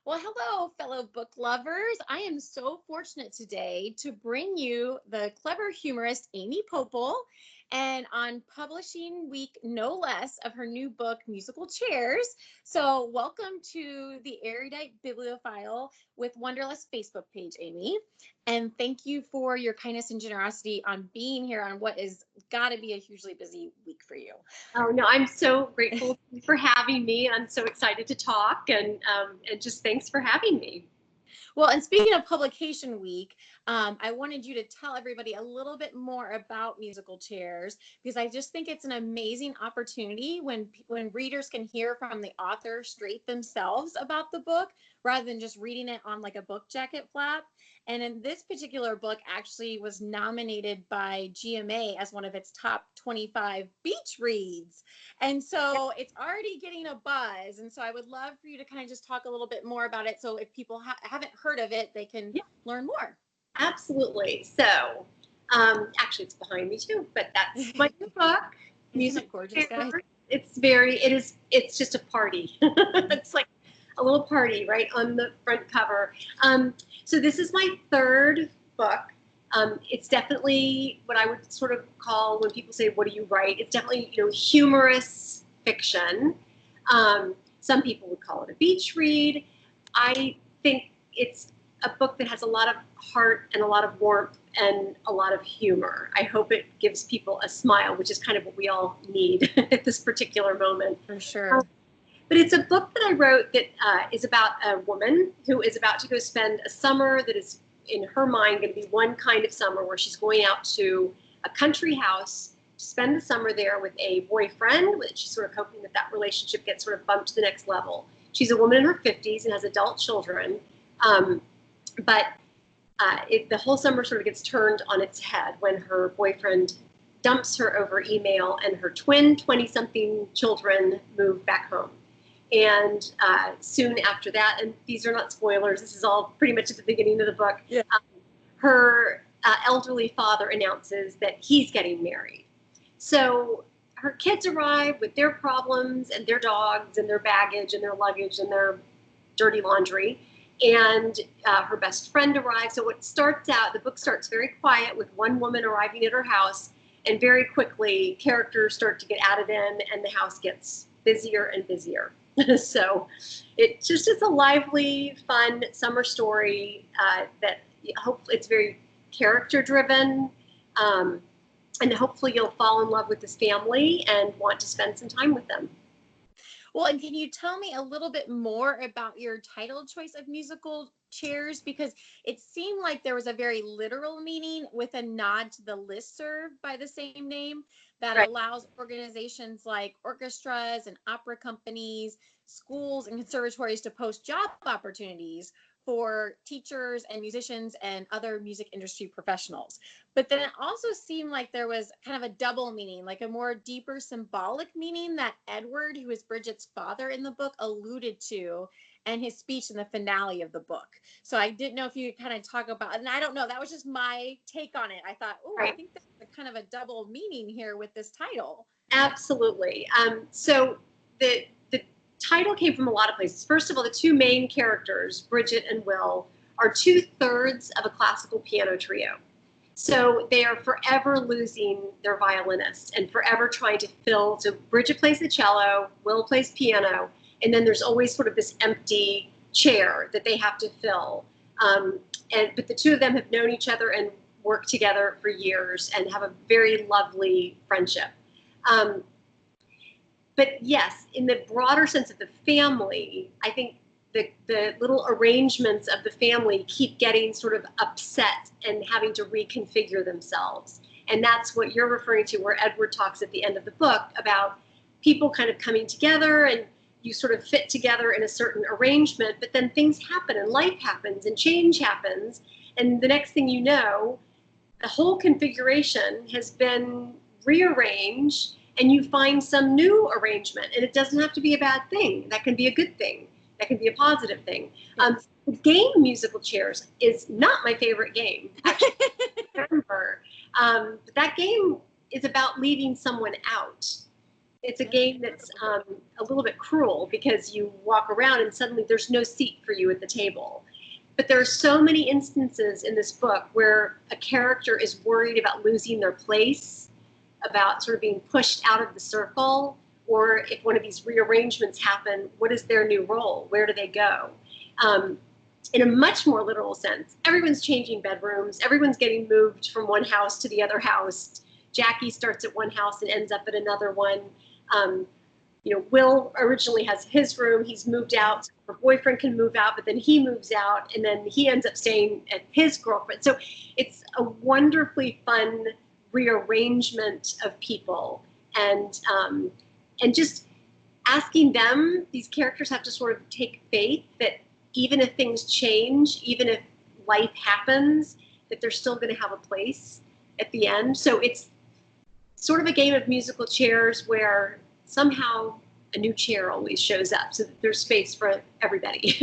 Well, hello, fellow book lovers. I am so fortunate today to bring you the clever humorist Amy Poeppel, and on publishing week, no less, of her new book, Musical Chairs. So, welcome to the Erudite Bibliophile with Wanderlust Facebook page, Amy. And thank you for your kindness and generosity on being here on what is got to be a hugely busy week for you. Oh no, I'm so grateful for having me. I'm so excited to talk, and just thanks for having me. Well, and speaking of publication week, I wanted you to tell everybody a little bit more about musical chairs because I just think it's an amazing opportunity when readers can hear from the author straight themselves about the book rather than just reading it on like a book jacket flap. And in this particular book, actually was nominated by GMA as one of its top 25 beach reads. And so it's already getting a buzz. And so I would love for you to kind of just talk a little bit more about it. So if people haven't heard of it, they can Yeah, learn more. absolutely. So, actually, it's behind me too, but that's my new book, Isn't it Musical gorgeous, guys? Chairs. It's just a party. It's like a little party right on the front cover. So this is my third book. It's definitely what I would sort of call when people say, "What do you write?" It's definitely humorous fiction. Some people would call it a beach read. I think it's a book that has a lot of heart and a lot of warmth and a lot of humor. I hope it gives people a smile, which is kind of what we all need at this particular moment. For sure. But it's a book that I wrote that is about a woman who is about to go spend a summer that is, in her mind, going to be one kind of summer where she's going out to a country house to spend the summer there with a boyfriend, which she's sort of hoping that that relationship gets sort of bumped to the next level. She's a woman in her 50s and has adult children, but the whole summer sort of gets turned on its head when her boyfriend dumps her over email and her twin 20-something children move back home. And soon after that, and these are not spoilers, this is all pretty much at the beginning of the book, Yeah. Her elderly father announces that he's getting married. So her kids arrive with their problems and their dogs and their baggage and their luggage and their dirty laundry. And her best friend arrives. So the book starts very quiet with one woman arriving at her house, and very quickly characters start to get added in and the house gets busier and busier. So it's a lively, fun summer story that hopefully it's very character driven. And hopefully you'll fall in love with this family and want to spend some time with them. Well, and can you tell me a little bit more about your title choice of Musical Chairs? Because it seemed like there was a very literal meaning with a nod to the listserv by the same name that Right. allows organizations like orchestras and opera companies, schools and conservatories to post job opportunities for teachers and musicians and other music industry professionals. But then it also seemed like there was kind of a double meaning, like a more deeper symbolic meaning that Edward, who is Bridget's father in the book, alluded to and his speech in the finale of the book. So I didn't know if you could kind of talk about, and I don't know, that was just my take on it. I thought, oh, I think there's a kind of a double meaning here with this title. Absolutely. So the title came from a lot of places. First of all, the two main characters, Bridget and Will, are 2/3 of a classical piano trio. So they are forever losing their violinist and forever trying to fill. So Bridget plays the cello, Will plays piano, and then there's always sort of this empty chair that they have to fill. But the two of them have known each other and worked together for years and have a very lovely friendship. But yes, in the broader sense of the family, I think the little arrangements of the family keep getting sort of upset and having to reconfigure themselves. And that's what you're referring to, where Edward talks at the end of the book about people kind of coming together and you sort of fit together in a certain arrangement, but then things happen and life happens and change happens. And the next thing you know, the whole configuration has been rearranged and you find some new arrangement. And it doesn't have to be a bad thing. That can be a good thing. That can be a positive thing. The game Musical Chairs is not my favorite game, actually. Remember, but that game is about leaving someone out. It's a game that's a little bit cruel because you walk around and suddenly there's no seat for you at the table. But there are so many instances in this book where a character is worried about losing their place, about sort of being pushed out of the circle, or if one of these rearrangements happen, what is their new role? Where do they go? In a much more literal sense, everyone's changing bedrooms, everyone's getting moved from one house to the other house. Jackie starts at one house and ends up at another one. Will originally has his room, he's moved out, her boyfriend can move out, but then he moves out, and then he ends up staying at his girlfriend. So it's a wonderfully fun rearrangement of people, and just asking them, these characters have to sort of take faith that even if things change, even if life happens, that they're still going to have a place at the end. So it's sort of a game of musical chairs where somehow a new chair always shows up, so that there's space for everybody.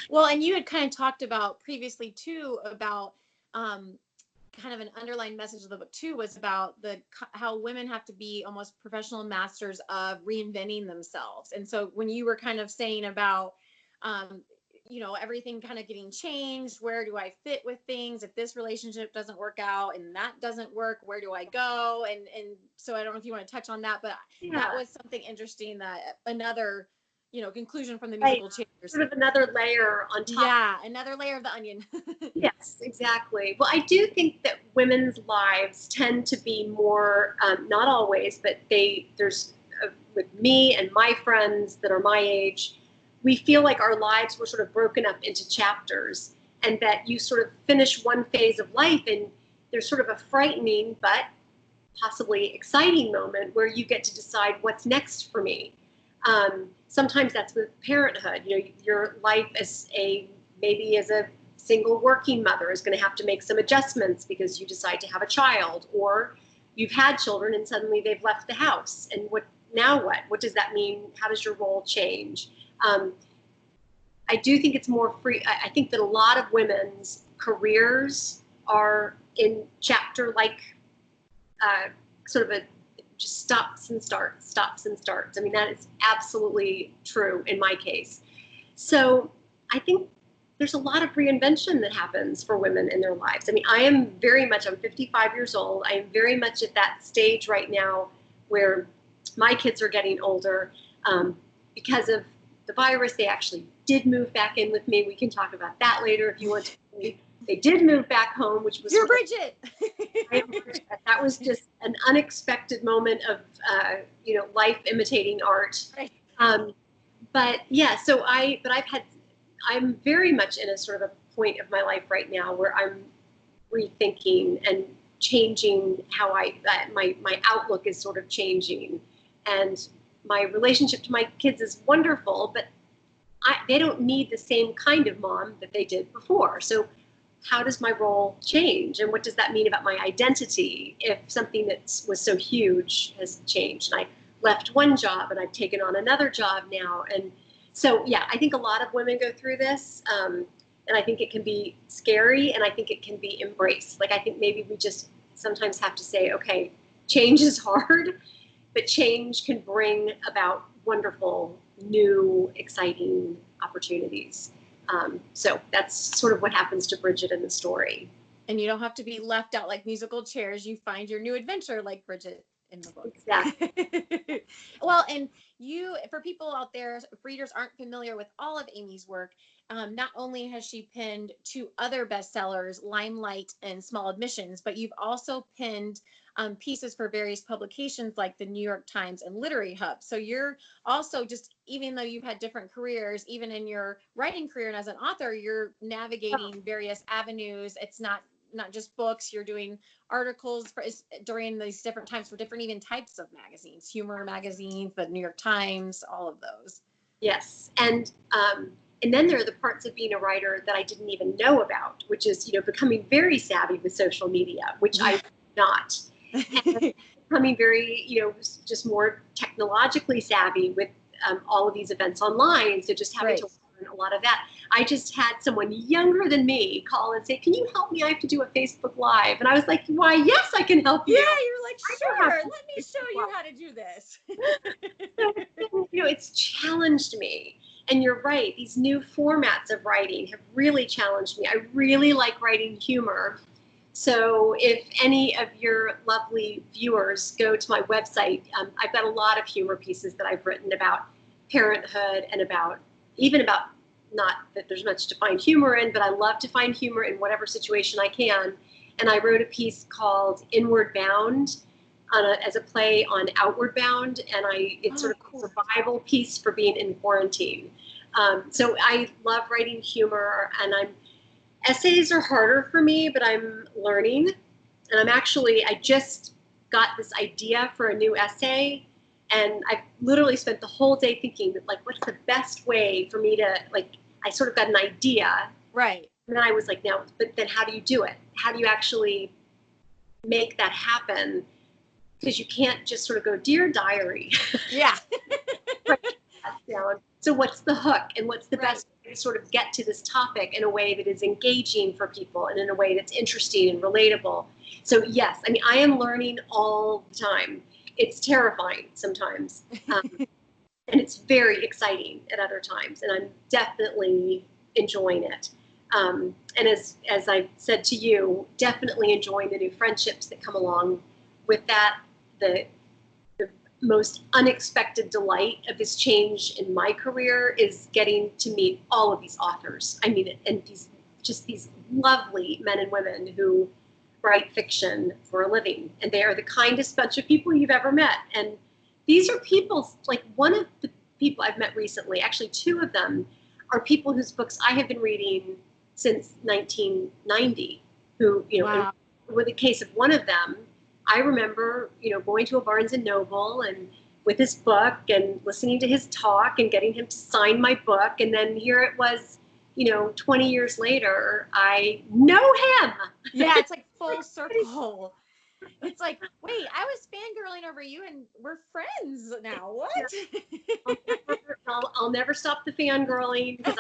Well, and you had kind of talked about previously too about kind of an underlying message of the book too was about how women have to be almost professional masters of reinventing themselves. And so when you were kind of saying about everything kind of getting changed, where do I fit with things? If this relationship doesn't work out and that doesn't work, where do I go? And so I don't know if you want to touch on that, but that was something interesting, that another, conclusion from the musical chairs. Sort of another layer on top. Yeah, another layer of the onion. Yes, exactly. Well, I do think that women's lives tend to be more, not always, but with me and my friends that are my age, we feel like our lives were sort of broken up into chapters, and that you sort of finish one phase of life and there's sort of a frightening but possibly exciting moment where you get to decide what's next for me. Sometimes that's with parenthood. Your life maybe as a single working mother is going to have to make some adjustments because you decide to have a child, or you've had children and suddenly they've left the house. And now what? What does that mean? How does your role change? I do think it's more free. I think that a lot of women's careers are in chapter-like sort of just stops and starts. I mean, that is absolutely true in my case. So I think there's a lot of reinvention that happens for women in their lives. I mean, I'm 55 years old. I am very much at that stage right now where my kids are getting older. Because of the virus, they actually did move back in with me. We can talk about that later if you want to. They did move back home, which was— You're Bridget. That was just an unexpected moment of life imitating art. Right. But yeah, I'm very much in a sort of a point of my life right now where I'm rethinking and changing how my outlook is sort of changing, and my relationship to my kids is wonderful, but they don't need the same kind of mom that they did before. So how does my role change? And what does that mean about my identity if something that was so huge has changed? And I left one job and I've taken on another job now. And so, yeah, I think a lot of women go through this. And I think it can be scary, and I think it can be embraced. Like, I think maybe we just sometimes have to say, okay, change is hard, but change can bring about wonderful, new, exciting opportunities. So that's sort of what happens to Bridget in the story. And you don't have to be left out like musical chairs. You find your new adventure like Bridget in the book. Exactly. Well, and for people out there, if readers aren't familiar with all of Amy's work, not only has she penned 2 other bestsellers, Limelight and Small Admissions, but you've also penned pieces for various publications like the New York Times and Literary Hub. So you're also, just even though you've had different careers, even in your writing career and as an author, you're navigating various avenues. It's not just books. You're doing articles during these different times for different even types of magazines, humor magazines, the New York Times, all of those. Yes, and then there are the parts of being a writer that I didn't even know about, which is becoming very savvy with social media, which I'm not. And becoming very, just more technologically savvy with all of these events online. So just having to learn learn a lot of that. I just had someone younger than me call and say, can you help me? I have to do a Facebook Live. And I was like, why, yes, I can help you. Yeah, you're like, sure, let me show you how to do this. So, it's challenged me. And you're right, these new formats of writing have really challenged me. I really like writing humor. So if any of your lovely viewers go to my website, I've got a lot of humor pieces that I've written about parenthood and about not that there's much to find humor in, but I love to find humor in whatever situation I can. And I wrote a piece called Inward Bound as a play on Outward Bound, and it's sort of a survival piece for being in quarantine. So I love writing humor, and essays are harder for me, but I'm learning. And I just got this idea for a new essay, and I've literally spent the whole day thinking that, like, what's the best way for me to, like, I sort of got an idea. Right. And then I was like, now, but then how do you do it? How do you actually make that happen? Because you can't just sort of go, dear diary. Yeah. So what's the hook, and what's the best way to sort of get to this topic in a way that is engaging for people and in a way that's interesting and relatable? So yes, I mean, I am learning all the time. It's terrifying sometimes, and it's very exciting at other times, and I'm definitely enjoying it. And as I said to you, definitely enjoying the new friendships that come along with that. The most unexpected delight of this change in my career is getting to meet all of these authors. I mean, and these lovely men and women who write fiction for a living, and they are the kindest bunch of people you've ever met. And these are people, like one of the people I've met recently, actually two of them, are people whose books I have been reading since 1990, who, wow. with the case of one of them, I remember, going to a Barnes and Noble and with his book and listening to his talk and getting him to sign my book. And then here it was, 20 years later, I know him. Yeah, it's like full circle. It's like, wait, I was fangirling over you and we're friends now. What? I'll never stop the fangirling because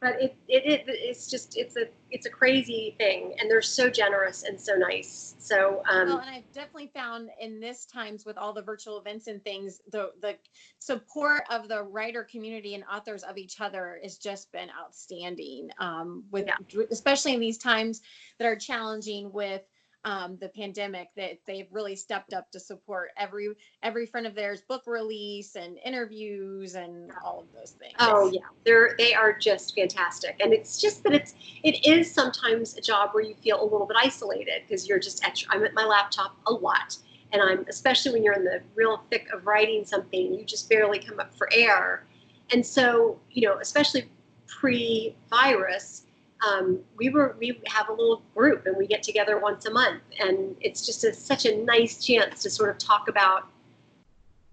but it's a crazy thing, and they're so generous and so nice. So well, and I've definitely found in this times with all the virtual events and things, the support of the writer community and authors of each other has just been outstanding. Especially in these times that are challenging with the pandemic, that they've really stepped up to support every friend of theirs book release and interviews and all of those things. Oh yeah, they are just fantastic, and it's just that it is sometimes a job where you feel a little bit isolated because you're just I'm at my laptop a lot, and I'm, especially when you're in the real thick of writing something, you just barely come up for air, and so especially pre-virus. We have a little group and we get together once a month, and it's just such a nice chance to sort of talk about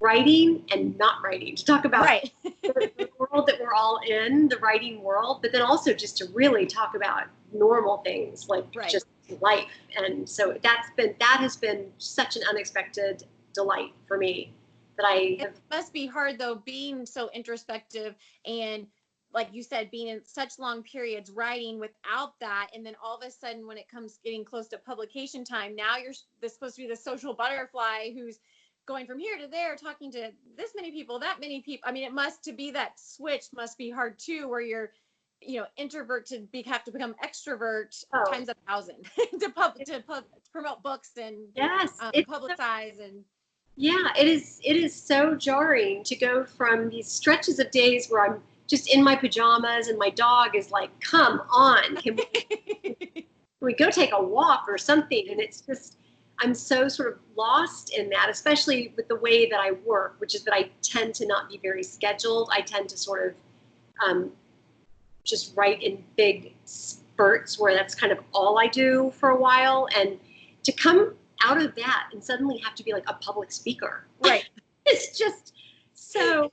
writing and not writing, to talk about the world that we're all in, the writing world, but then also just to really talk about normal things like just life. And so that has been such an unexpected delight for me it must be hard though, being so introspective and, like you said, being in such long periods writing without that, and then all of a sudden when it comes getting close to publication time, now you're supposed to be the social butterfly who's going from here to there, talking to this many people, that many people. I mean, to be that switch must be hard too, where you're introvert have to become extrovert times 1,000 to promote books and publicize. And yeah, it is so jarring to go from these stretches of days where I'm just in my pajamas and my dog is like, come on, can we go take a walk or something? And it's just, I'm so sort of lost in that, especially with the way that I work, which is that I tend to not be very scheduled. I tend to sort of just write in big spurts where that's kind of all I do for a while. And to come out of that and suddenly have to be like a public speaker. Right. It's just so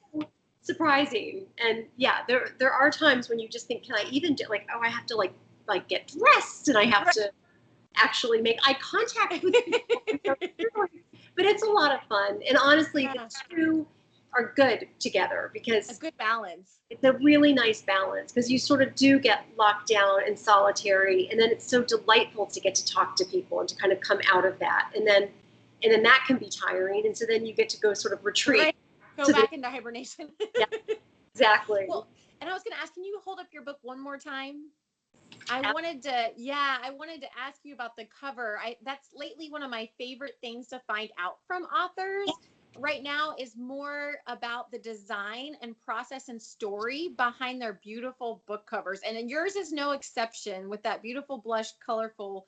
surprising. And yeah, there are times when you just think, can I even do, like, I have to like get dressed and I have to actually make eye contact with people. But it's a lot of fun. And honestly, the two are good together, because a good balance. it's a really nice balance, because you sort of do get locked down and solitary, and then it's so delightful to get to talk to people and to kind of come out of that, and then that can be tiring, and so then you get to go sort of retreat. Right. Go back into hibernation. Yeah, exactly. Well, and I was going to ask, can you hold up your book one more time? I wanted to ask you about the cover. That's lately one of my favorite things to find out from authors right now, is more about the design and process and story behind their beautiful book covers. And yours is no exception, with that beautiful blush, colorful,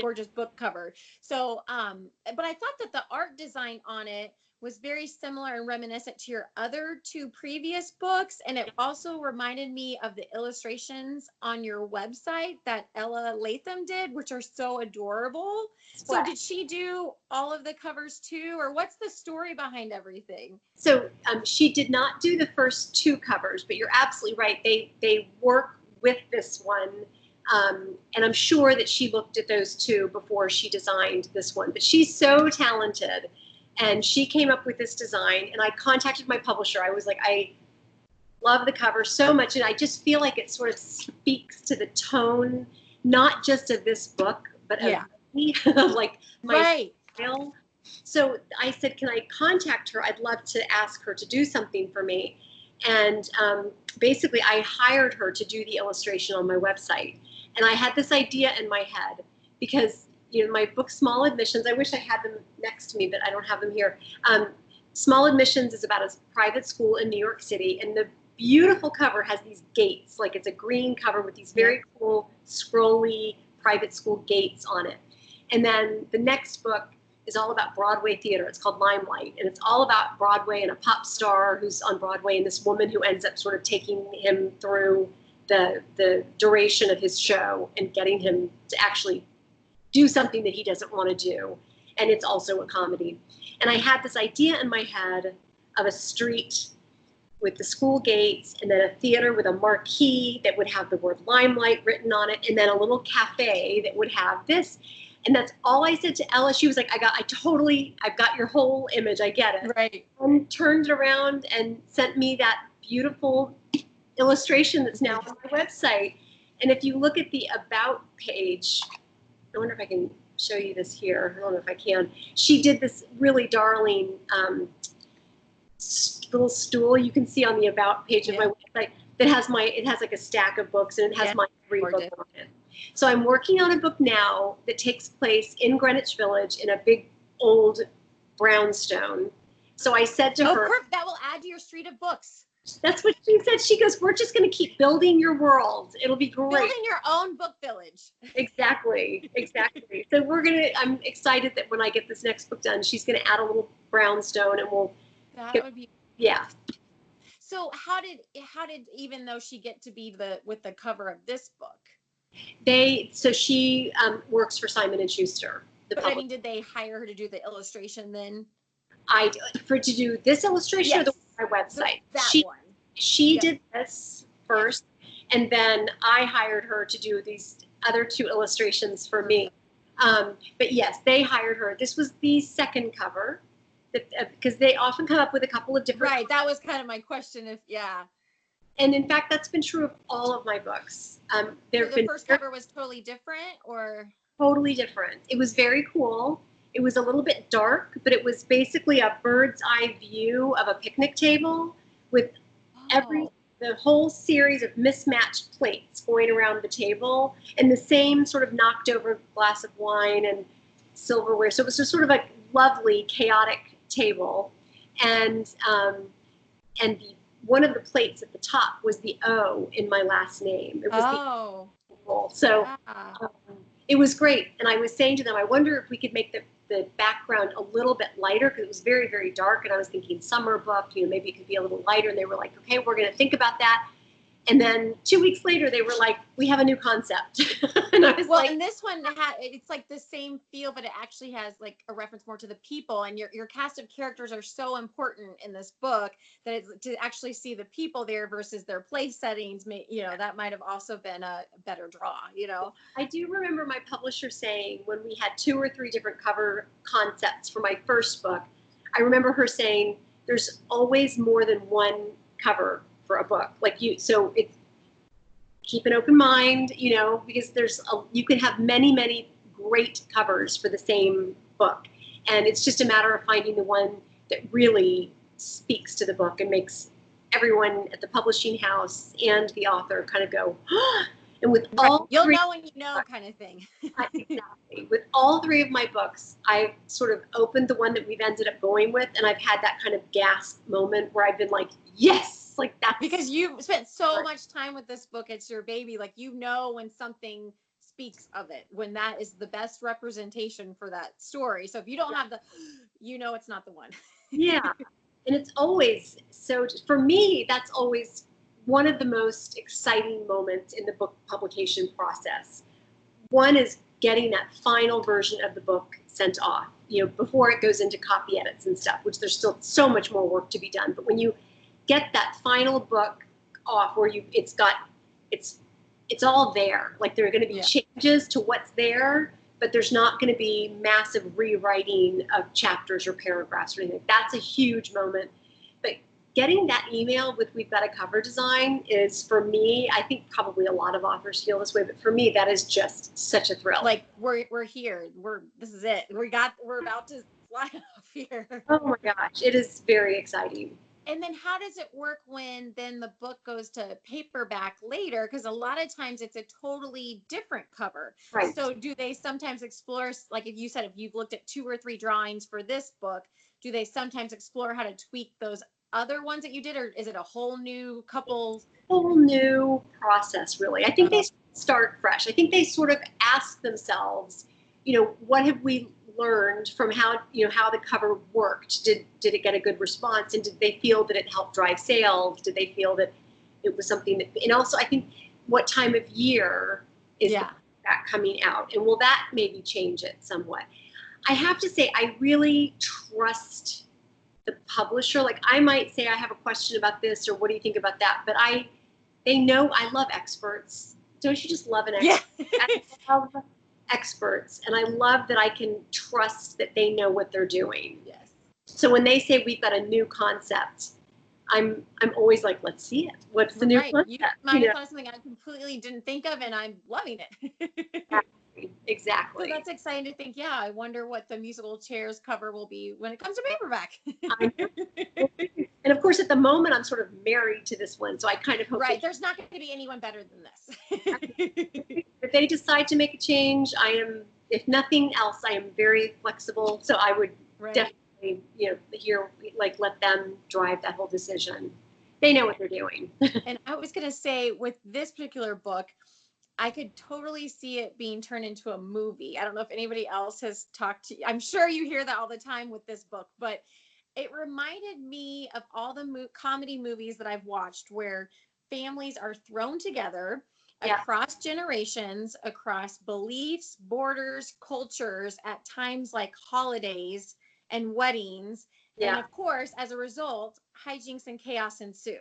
gorgeous book cover. So, but I thought that the art design on it was very similar and reminiscent to your other two previous books. And it also reminded me of the illustrations on your website that Ella Latham did, which are so adorable. So did she do all of the covers too, or what's the story behind everything? So she did not do the first two covers, but you're absolutely right. They work with this one. And I'm sure that she looked at those two before she designed this one. But she's so talented. And she came up with this design, and I contacted my publisher. I was like, I love the cover so much, and I just feel like it sort of speaks to the tone, not just of this book, but of me, like my style. So I said, can I contact her? I'd love to ask her to do something for me. And basically, I hired her to do the illustration on my website. And I had this idea in my head, because my book, Small Admissions, I wish I had them next to me, but I don't have them here. Small Admissions is about a private school in New York City, and the beautiful cover has these gates, like it's a green cover with these very cool, scrolly private school gates on it. And then the next book is all about Broadway theater. It's called Limelight, and it's all about Broadway and a pop star who's on Broadway, and this woman who ends up sort of taking him through the duration of his show and getting him to actually do something that he doesn't want to do. And it's also a comedy. And I had this idea in my head of a street with the school gates, and then a theater with a marquee that would have the word Limelight written on it, and then a little cafe that would have this. And that's all I said to Ella. She was like, I've got your whole image. I get it. Right. And turned around and sent me that beautiful illustration that's now on my website. And if you look at the About page, I wonder if I can show you this here. I don't know if I can. She did this really darling little stool you can see on the About page of my website that has it has like a stack of books, and it has my free book on it. So I'm working on a book now that takes place in Greenwich Village in a big old brownstone. So I said to her, that will add to your street of books. That's what she said. She goes, we're just going to keep building your world. It'll be great. Building your own book village. Exactly. So I'm excited that when I get this next book done, she's going to add a little brownstone, and that would be. Yeah. So how did even though she get to be with the cover of this book? She works for Simon & Schuster. But did they hire her to do the illustration then? To do this illustration or my website? She did this first, and then I hired her to do these other two illustrations for me. But yes, they hired her. This was the second cover, because they often come up with a couple of different. Right, that was kind of my question. And in fact, that's been true of all of my books. The first cover was totally different, or? Totally different. It was very cool. It was a little bit dark, but it was basically a bird's eye view of a picnic table with the whole series of mismatched plates going around the table, and the same sort of knocked over glass of wine and silverware. So it was just sort of a lovely, chaotic table. And one of the plates at the top was the O in my last name. It was it was great. And I was saying to them, I wonder if we could make the background a little bit lighter, because it was very, very dark. And I was thinking summer book, maybe it could be a little lighter. And they were like, okay, we're going to think about that. And then 2 weeks later, they were like, we have a new concept. And I was and this one it's like the same feel, but it actually has like a reference more to the people. And your cast of characters are so important in this book that it's to actually see the people there versus their place settings. That might have also been a better draw. I do remember my publisher saying, when we had 2 or 3 different cover concepts for my first book, I remember her saying, there's always more than one cover for a book. So it's keep an open mind, because you can have many, many great covers for the same book. And it's just a matter of finding the one that really speaks to the book and makes everyone at the publishing house and the author kind of go, and with all you'll three, know when you know kind of thing. Exactly. With all three of my books, I've sort of opened the one that we've ended up going with, and I've had that kind of gasp moment where I've been like, yes, like that's because you've spent so much time with this book. It's your baby. Like, when something speaks of it, when that is the best representation for that story. So if you don't have it's not the one. Yeah. And it's always, so for me, that's always one of the most exciting moments in the book publication process. One is getting that final version of the book sent off, before it goes into copy edits and stuff, which there's still so much more work to be done. But when you get that final book off where it's all there, like there are going to be changes to what's there, but there's not going to be massive rewriting of chapters or paragraphs or anything. That's a huge moment. But getting that email with "we've got a cover design" is, for me, I think probably a lot of authors feel this way, but for me, that is just such a thrill. Like, we're here. This is it. We're about to fly off here. Oh my gosh, it is very exciting. And then how does it work when then the book goes to paperback later? Because a lot of times it's a totally different cover. Right. So do they sometimes explore, like if you said, if you've looked at 2 or 3 drawings for this book, do they sometimes explore how to tweak those other ones that you did? Or is it a whole new process, really? I think they start fresh. I think they sort of ask themselves, what have we learned from how the cover worked? Did it get a good response, and did they feel that it helped drive sales? Did they feel that it was something that, and also I think what time of year is that coming out, and will that maybe change it somewhat? I have to say, I really trust the publisher. Like, I might say, I have a question about this, or what do you think about that? But they know I love experts. Don't you just love an expert? Yeah. I love experts, and I love that I can trust that they know what they're doing. Yes. So when they say we've got a new concept, I'm always like, let's see it. What's the new concept? You might have thought of something I completely didn't think of, and I'm loving it. Exactly. So that's exciting to think. Yeah, I wonder what the musical chairs cover will be when it comes to paperback. And of course, at the moment, I'm sort of married to this one, so I kind of hope. Right, there's not going to be anyone better than this. If they decide to make a change, I am, if nothing else, I am very flexible. So I would definitely, let them drive that whole decision. They know what they're doing. And I was going to say, with this particular book, I could totally see it being turned into a movie. I don't know if anybody else has talked to you. I'm sure you hear that all the time with this book, but it reminded me of all the comedy movies that I've watched where families are thrown together across generations, across beliefs, borders, cultures, at times like holidays and weddings. And of course, as a result, hijinks and chaos ensue.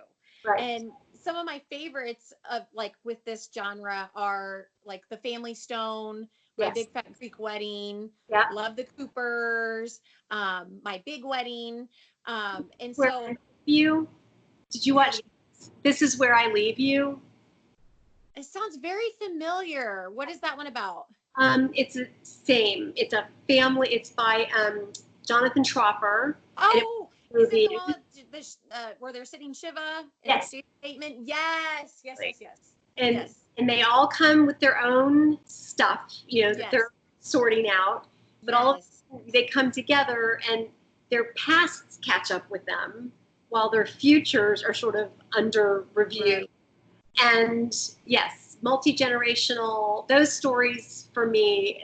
Right. And some of my favorites of with this genre are like The Family Stone, My Big Fat Greek Wedding, Love the Coopers, My Big Wedding. And so did you watch This Is Where I Leave You? It sounds very familiar. What is that one about? It's the same. It's a family. It's by Jonathan Tropper. Oh, is it the one with where they're sitting Shiva in a statement? Yes. And they all come with their own stuff, that they're sorting out. But all of them, they come together, and their pasts catch up with them, while their futures are sort of under review. Right. And multi-generational, those stories for me,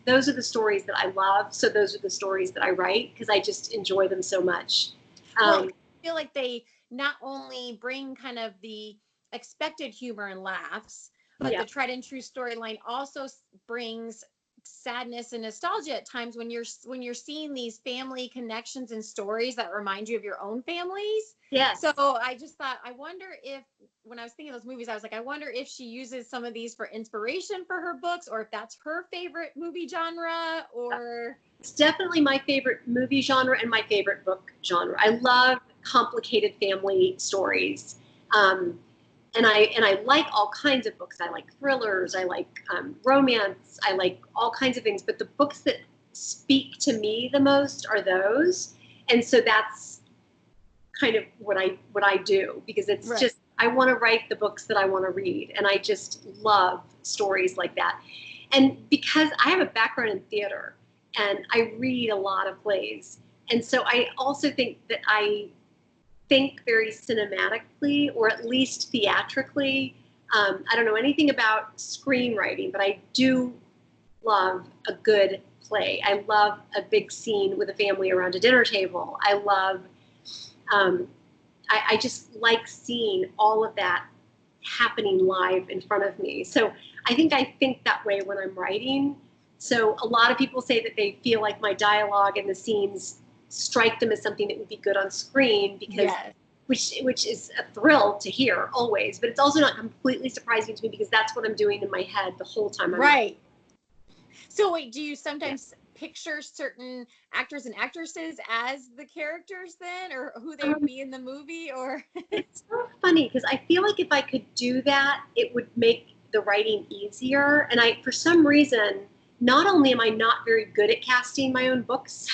those are the stories that I love. So those are the stories that I write, because I just enjoy them so much. I feel like they not only bring kind of the expected humor and laughs, but the tried and true storyline also brings sadness and nostalgia at times when you're seeing these family connections and stories that remind you of your own families. Yes. So I just thought, I wonder if, when I was thinking of those movies, I was like, I wonder if she uses some of these for inspiration for her books, or if that's her favorite movie genre, or. It's definitely my favorite movie genre and my favorite book genre. I love complicated family stories. And I like all kinds of books. I like thrillers. I like romance. I like all kinds of things. But the books that speak to me the most are those. And so that's kind of what I do, because it's Right. just, I want to write the books that I want to read, and I just love stories like that. And because I have a background in theater and I read a lot of plays, and so I also think that I think very cinematically, or at least theatrically. I don't know anything about screenwriting, but I do love a good play. I love a big scene with a family around a dinner table. I love, I just like seeing all of that happening live in front of me. So I think that way when I'm writing. So a lot of people say that they feel like my dialogue and the scenes strike them as something that would be good on screen, because Yes. which is a thrill to hear always, but it's also not completely surprising to me, because that's what I'm doing in my head the whole time. Right. So wait, do you sometimes picture certain actors and actresses as the characters then, or who they would be in the movie, or? It's so funny, because I feel like if I could do that, it would make the writing easier. And for some reason, not only am I not very good at casting my own books,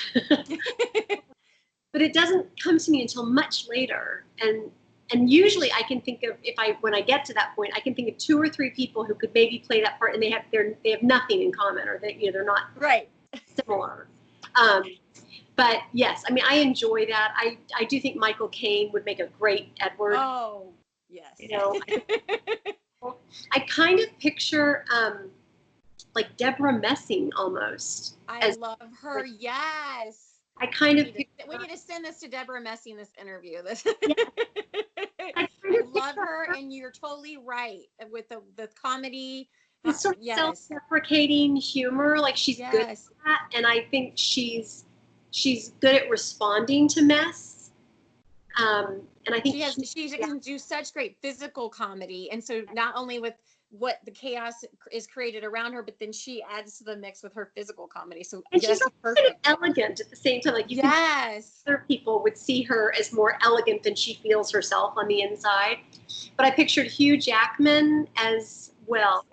but it doesn't come to me until much later. And usually I can think of, when I get to that point, I can think of 2 or 3 people who could maybe play that part, and they have nothing in common, or they're not right. similar. But yes, I mean, I enjoy that. I do think Michael Caine would make a great Edward. Oh, yes. I kind of picture like Deborah Messing almost. I love her. Yes. I kind of we need to send this to Deborah Messing, this interview. Yeah. I love her, and you're totally right with the comedy. This sort of yes. self-deprecating humor, like she's good at that, and I think she's good at responding to mess. And I think she can do such great physical comedy, and so not only with what the chaos is created around her, but then she adds to the mix with her physical comedy. So and she's kind of elegant at the same time. Like other people would see her as more elegant than she feels herself on the inside. But I pictured Hugh Jackman as well.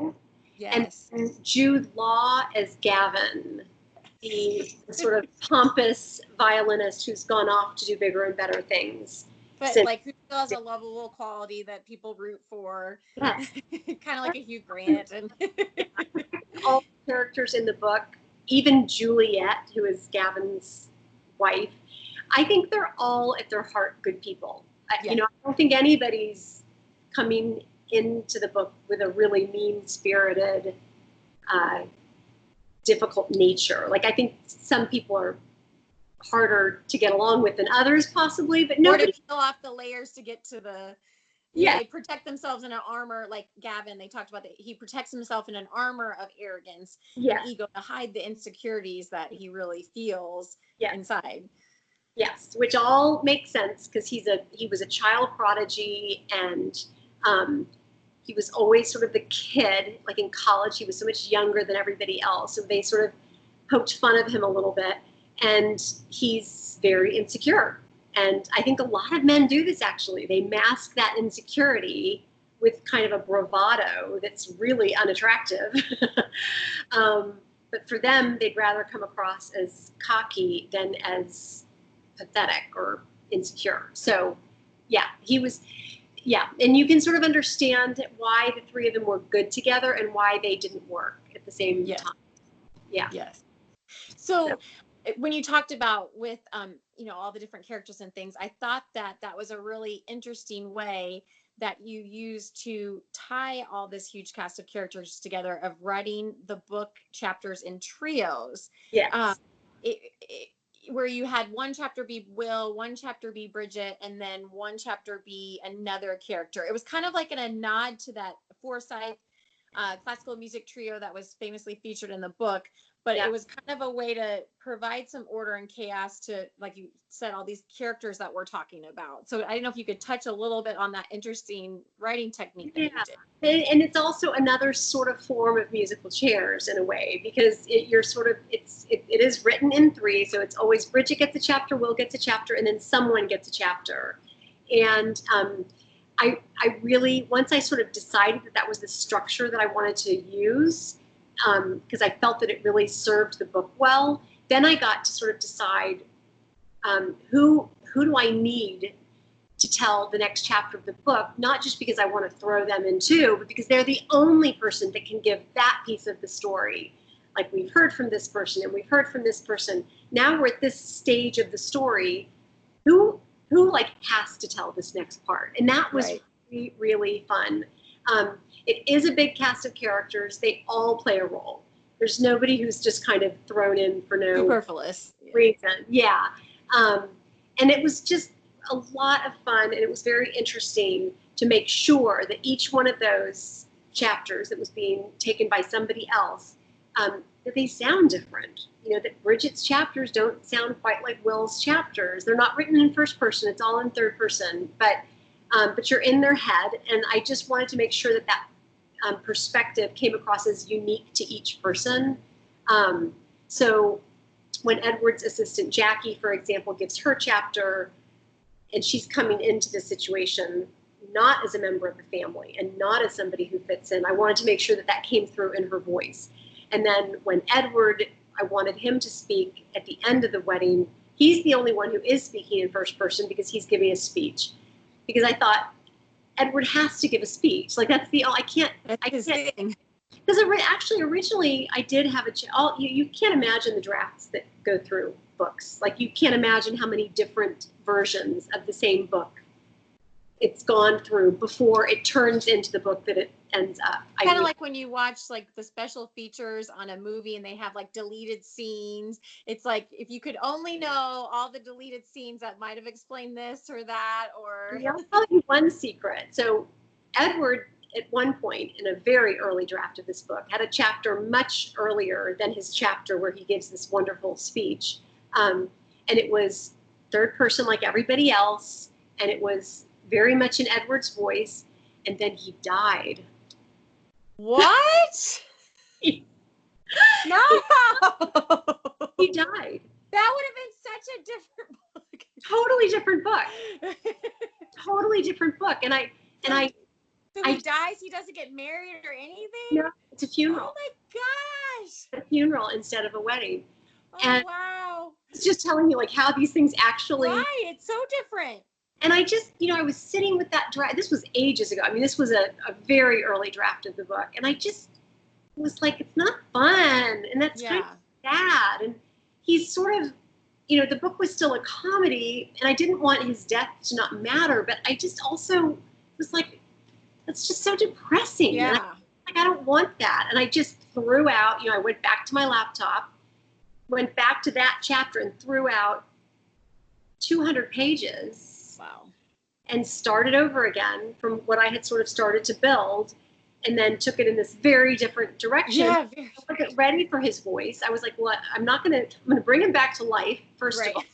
Yes. And Jude Law as Gavin, the sort of pompous violinist who's gone off to do bigger and better things. But like, who still has a lovable quality that people root for. Yes. Kind of like a Hugh Grant. And all the characters in the book, even Juliet, who is Gavin's wife, I think they're all at their heart good people. I don't think anybody's coming into the book with a really mean-spirited, difficult nature. Like, I think some people are harder to get along with than others, possibly, but nobody. Or to peel off the layers to get to the. Yeah, they protect themselves in an armor, like Gavin. They talked about that. He protects himself in an armor of arrogance and ego to hide the insecurities that he really feels inside. Yes, which all makes sense, because he was a child prodigy, and he was always sort of the kid. Like in college, he was so much younger than everybody else, so they sort of poked fun of him a little bit. And he's very insecure. And I think a lot of men do this, actually. They mask that insecurity with kind of a bravado that's really unattractive. But for them, they'd rather come across as cocky than as pathetic or insecure. So, and you can sort of understand why the 3 of them were good together and why they didn't work at the same time. Yeah. Yes. So when you talked about with, all the different characters and things, I thought that was a really interesting way that you used to tie all this huge cast of characters together, of writing the book chapters in trios. Yes. Where you had one chapter be Will, one chapter be Bridget, and then one chapter be another character. It was kind of like a nod to that Forsyth classical music trio that was famously featured in the book. But Yeah. it was kind of a way to provide some order and chaos to, like you said, all these characters that we're talking about. So I don't know if you could touch a little bit on that interesting writing technique that you did. And it's also another sort of form of musical chairs in a way, because it is written in three, so it's always Bridget gets a chapter, Will gets a chapter, and then someone gets a chapter. And I really, once I sort of decided that was the structure that I wanted to use, because I felt that it really served the book well, then I got to sort of decide who do I need to tell the next chapter of the book, not just because I want to throw them in too, but because they're the only person that can give that piece of the story. Like, we've heard from this person and we've heard from this person. Now we're at this stage of the story. Who like has to tell this next part? And that was really, really fun. It is a big cast of characters. They all play a role. There's nobody who's just kind of thrown in for no superfluous reason. Yeah. And it was just a lot of fun, and it was very interesting to make sure that each one of those chapters that was being taken by somebody else, that they sound different. You know, that Bridget's chapters don't sound quite like Will's chapters. They're not written in first person. It's all in third person. But you're in their head, and I just wanted to make sure that perspective came across as unique to each person. So when Edward's assistant Jackie, for example, gives her chapter, and she's coming into the situation not as a member of the family and not as somebody who fits in, I wanted to make sure that that came through in her voice. And then when Edward, I wanted him to speak at the end of the wedding. He's the only one who is speaking in first person because he's giving a speech. Because I thought, Edward has to give a speech. Like, that's the, I can't. Because actually, originally, I did have you can't imagine the drafts that go through books. Like, you can't imagine how many different versions of the same book it's gone through before it turns into the book that it ends up. Kind of like when you watch like the special features on a movie and they have like deleted scenes. It's like, if you could only know all the deleted scenes that might have explained this or that, or... Yeah, I'll tell you one secret. So Edward, at one point in a very early draft of this book, had a chapter much earlier than his chapter where he gives this wonderful speech. And it was third person like everybody else. And it was very much in Edward's voice. And then he died. What? No! He died. That would have been such a different book. Totally different book. Totally different book. So he dies, he doesn't get married or anything? No, it's a funeral. Oh my gosh. A funeral instead of a wedding. Oh, and wow. It's just telling you like how these things actually... Right, it's so different. And I just, I was sitting with that draft. This was ages ago. I mean, this was a very early draft of the book. And I just was like, it's not fun. And that's kind of sad. And he's sort of, the book was still a comedy. And I didn't want his death to not matter. But I just also was like, that's just so depressing. Yeah. And I don't want that. And I just threw out, I went back to my laptop, went back to that chapter and threw out 200 pages. Wow. And started over again from what I had sort of started to build, and then took it in this very different direction. Yeah, I wasn't ready for his voice. I was like, well, I'm going to bring him back to life, first of all.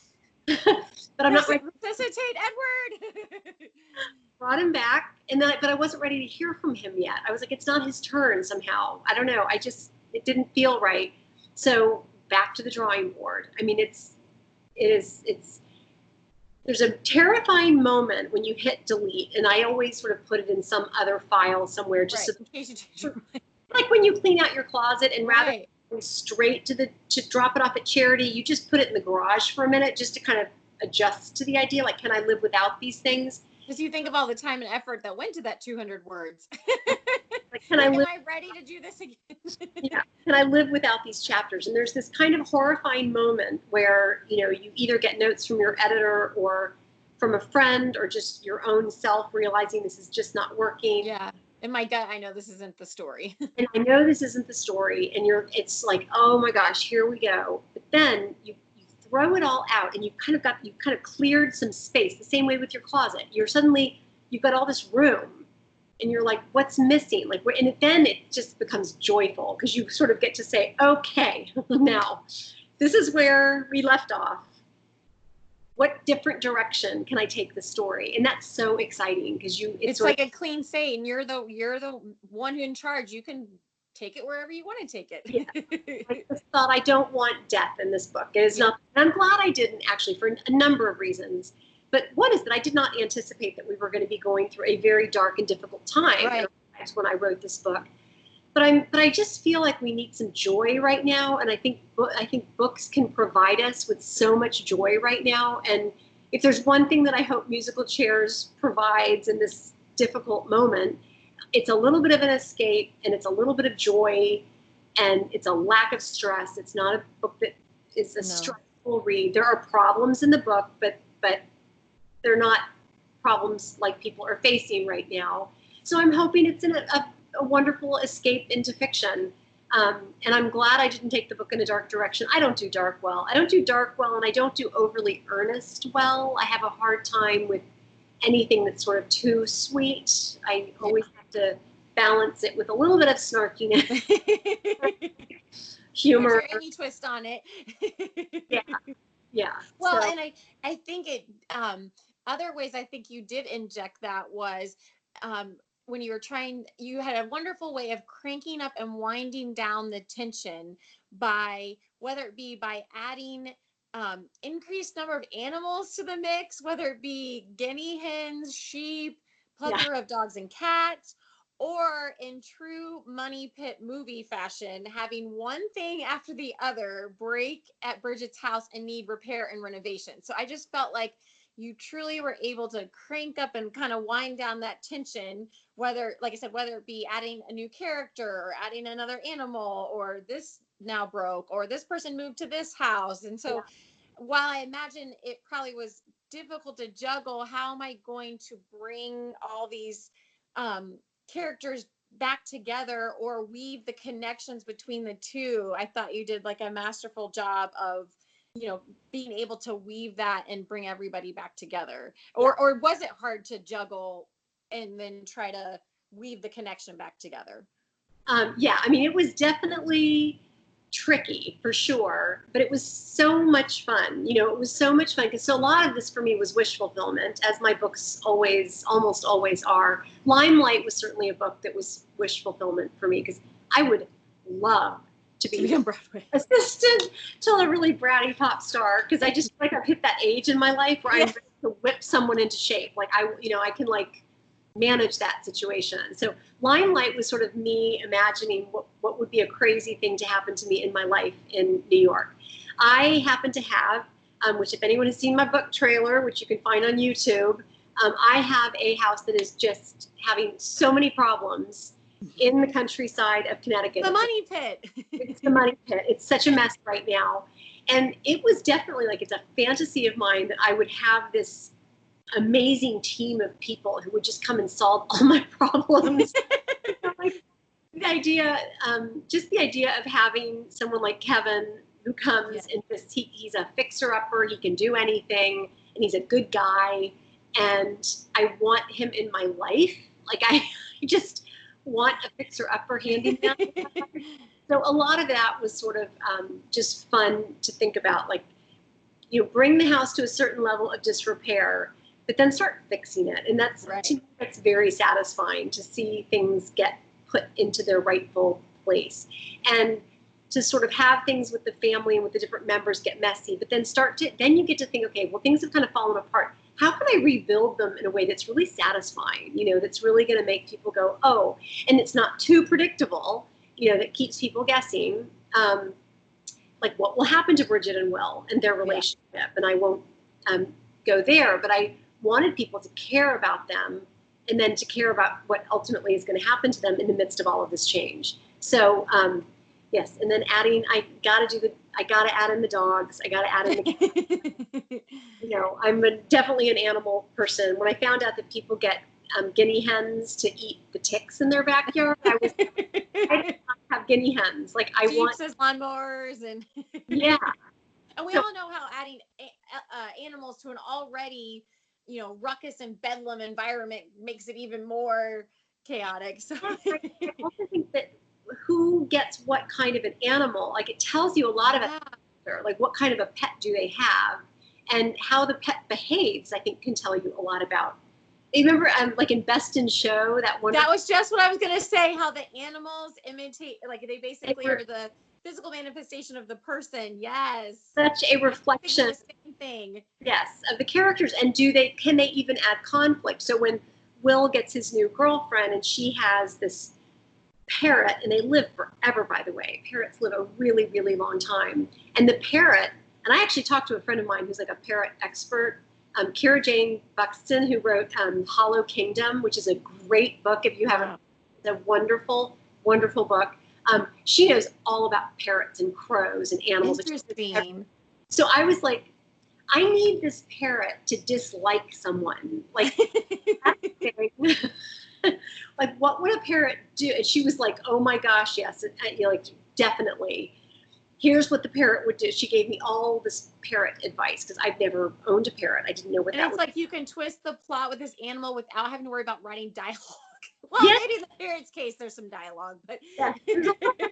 But I'm not ready. Resuscitate Edward. Brought him back, but I wasn't ready to hear from him yet. I was like, it's not his turn somehow. I don't know. It didn't feel right. So back to the drawing board. I mean, there's a terrifying moment when you hit delete, and I always sort of put it in some other file somewhere, just in case you change your mind. Like when you clean out your closet, and rather than going straight to drop it off at charity, you just put it in the garage for a minute just to kind of adjust to the idea. Like, can I live without these things? Because you think of all the time and effort that went to that 200 words. Like, am I ready to do this again? Yeah. Can I live without these chapters? And there's this kind of horrifying moment where, you either get notes from your editor or from a friend or just your own self realizing this is just not working. Yeah. In my gut, I know this isn't the story. And I know this isn't the story. And it's like, oh my gosh, here we go. But then you throw it all out, and you kind of cleared some space. The same way with your closet. You've got all this room. and you're like, what's missing? Like, and then it just becomes joyful because you sort of get to say, okay, now this is where we left off. What different direction can I take the story? And that's so exciting because it's like a clean slate, and you're the one who in charge. You can take it wherever you want to take it. Yeah. I just thought, I don't want death in this book. It is not. And I'm glad I didn't, actually, for a number of reasons. But one is that I did not anticipate that we were going to be going through a very dark and difficult time right. when I wrote this book. But I just feel like we need some joy right now, and I think books can provide us with so much joy right now. And if there's one thing that I hope Musical Chairs provides in this difficult moment, it's a little bit of an escape, and it's a little bit of joy, and it's a lack of stress. It's not a book that is a stressful read. There are problems in the book, but they're not problems like people are facing right now. So I'm hoping it's a wonderful escape into fiction. And I'm glad I didn't take the book in a dark direction. I don't do dark well. And I don't do overly earnest well. I have a hard time with anything that's sort of too sweet. I always have to balance it with a little bit of snarkiness, humor. Any twist on it. Yeah. Well, and I think it, other ways I think you did inject that was, when you had a wonderful way of cranking up and winding down the tension by, whether it be by adding increased number of animals to the mix, whether it be guinea hens, sheep, plethora of dogs and cats, or in true Money Pit movie fashion, having one thing after the other break at Bridget's house and need repair and renovation. So I just felt like you truly were able to crank up and kind of wind down that tension, whether, like I said, whether it be adding a new character or adding another animal, or this now broke, or this person moved to this house. And so while I imagine it probably was difficult to juggle, how am I going to bring all these characters back together or weave the connections between the two, I thought you did like a masterful job of, being able to weave that and bring everybody back together. Or was it hard to juggle and then try to weave the connection back together? I mean, it was definitely tricky for sure, but it was so much fun. It was so much fun because a lot of this for me was wish fulfillment, as my books almost always are. Limelight was certainly a book that was wish fulfillment for me because I would love to be on Broadway assistant to a really bratty pop star, because I just feel like I've hit that age in my life where I'm ready to whip someone into shape. Like I can like manage that situation. So Limelight was sort of me imagining what would be a crazy thing to happen to me in my life in New York. I happen to have, which if anyone has seen my book trailer, which you can find on YouTube, I have a house that is just having so many problems in the countryside of Connecticut. The Money Pit. It's the Money Pit. It's such a mess right now. And it was definitely like, it's a fantasy of mine that I would have this amazing team of people who would just come and solve all my problems. Like the idea of having someone like Kevin who comes and just, he's a fixer-upper, he can do anything, and he's a good guy, and I want him in my life. Like I just want a fixer-upper handyman. So a lot of that was sort of just fun to think about, like, bring the house to a certain level of disrepair, but then start fixing it. And that's, to me, that's very satisfying to see things get put into their rightful place. And to sort of have things with the family and with the different members get messy, but then then you get to think, okay, well, things have kind of fallen apart. How can I rebuild them in a way that's really satisfying, that's really going to make people go, oh, and it's not too predictable, that keeps people guessing, like what will happen to Bridget and Will and their relationship. And I won't go there, but I wanted people to care about them and then to care about what ultimately is going to happen to them in the midst of all of this change. So, yes, and then I got to add in the dogs. I got to add in the I'm definitely an animal person. When I found out that people get guinea hens to eat the ticks in their backyard, I did not have guinea hens. Like I want as lawnmowers and and we all know how adding animals to an already ruckus and bedlam environment makes it even more chaotic. So I also think that who gets what kind of an animal, like it tells you a lot about like what kind of a pet do they have, and how the pet behaves, I think can tell you a lot about. You remember like in Best in Show, that one? That was just what I was going to say, how the animals imitate, like they basically are the physical manifestation of the person. Yes. Such a reflection. The same thing. Yes, of the characters. And can they even add conflict? So when Will gets his new girlfriend and she has this parrot, and they live forever, by the way. Parrots live a really, really long time. And the parrot, and I actually talked to a friend of mine who's like a parrot expert, Kira Jane Buxton, who wrote Hollow Kingdom, which is a great book if you haven't. It's a wonderful, wonderful book. She knows all about parrots and crows and animals. Interesting. So I was like, I need this parrot to dislike someone. Like, like what would a parrot do? And she was like, oh my gosh, yes, like definitely. Here's what the parrot would do. She gave me all this parrot advice because I've never owned a parrot. I didn't know what that was. It's like you can twist the plot with this animal without having to worry about writing dialogue. Well, maybe in the parrot's case, there's some dialogue, but yeah, there's a lot of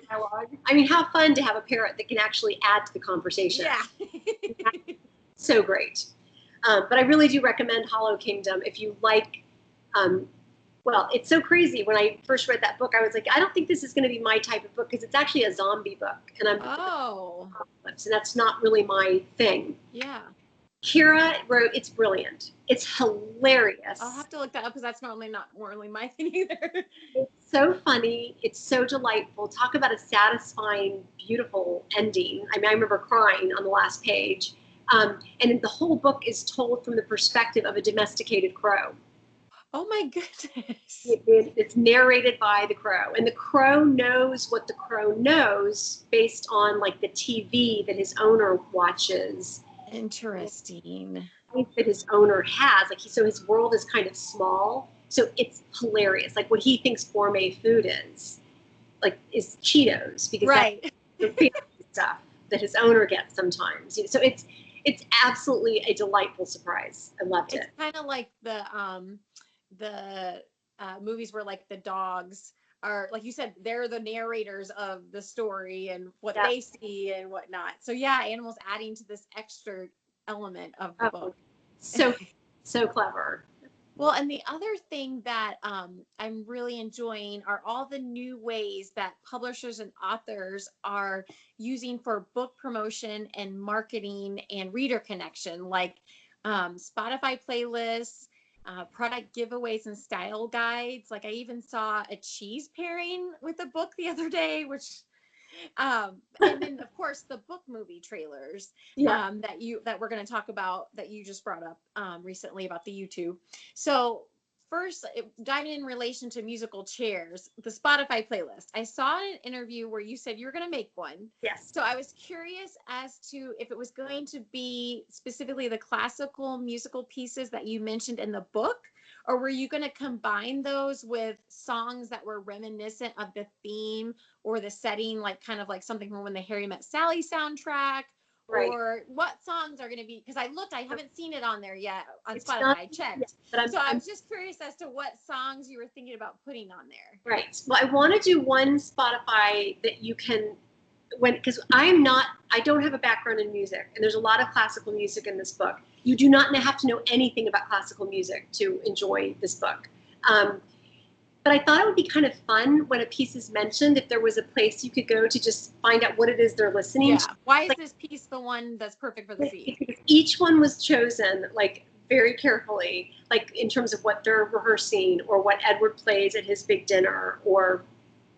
dialogue. I mean, how fun to have a parrot that can actually add to the conversation. Yeah. So great. But I really do recommend Hollow Kingdom if you like. Well, it's so crazy. When I first read that book, I was like, I don't think this is going to be my type of book because it's actually a zombie book, and and that's not really my thing. Yeah. Kira wrote, it's brilliant. It's hilarious. I'll have to look that up because that's not really my thing either. It's so funny. It's so delightful. Talk about a satisfying, beautiful ending. I mean, I remember crying on the last page. And the whole book is told from the perspective of a domesticated crow. Oh my goodness. It's narrated by the crow, and the crow knows what the crow knows based on like the TV that his owner watches. Interesting. That his owner has, like so his world is kind of small, so it's hilarious. Like what he thinks gourmet food is Cheetos, because that's the fancy stuff that his owner gets sometimes. So it's absolutely a delightful surprise. I loved it. It's kind of like the movies where like the dogs are, like you said, they're the narrators of the story and what they see and whatnot. So yeah, animals adding to this extra element of the book. So clever. Well, and the other thing that I'm really enjoying are all the new ways that publishers and authors are using for book promotion and marketing and reader connection, like Spotify playlists, product giveaways and style guides. Like I even saw a cheese pairing with a book the other day, which and then of course the book movie trailers that we're going to talk about, that you just brought up recently about the YouTube. So first, diving in relation to musical chairs, the Spotify playlist. I saw in an interview where you said you were going to make one. Yes. So I was curious as to if it was going to be specifically the classical musical pieces that you mentioned in the book, or were you going to combine those with songs that were reminiscent of the theme or the setting, like kind of like something from when the Harry Met Sally soundtrack? Right. Or what songs are going to be, because I haven't seen it on there yet on Spotify. I checked. But I was just curious as to what songs you were thinking about putting on there. Right. Well, I want to do one Spotify that you can, because I don't have a background in music, and there's a lot of classical music in this book. You do not have to know anything about classical music to enjoy this book. But I thought it would be kind of fun when a piece is mentioned, if there was a place you could go to just find out what it is they're listening to. Why is this piece the one that's perfect for the scene? Each one was chosen like very carefully, like in terms of what they're rehearsing or what Edward plays at his big dinner or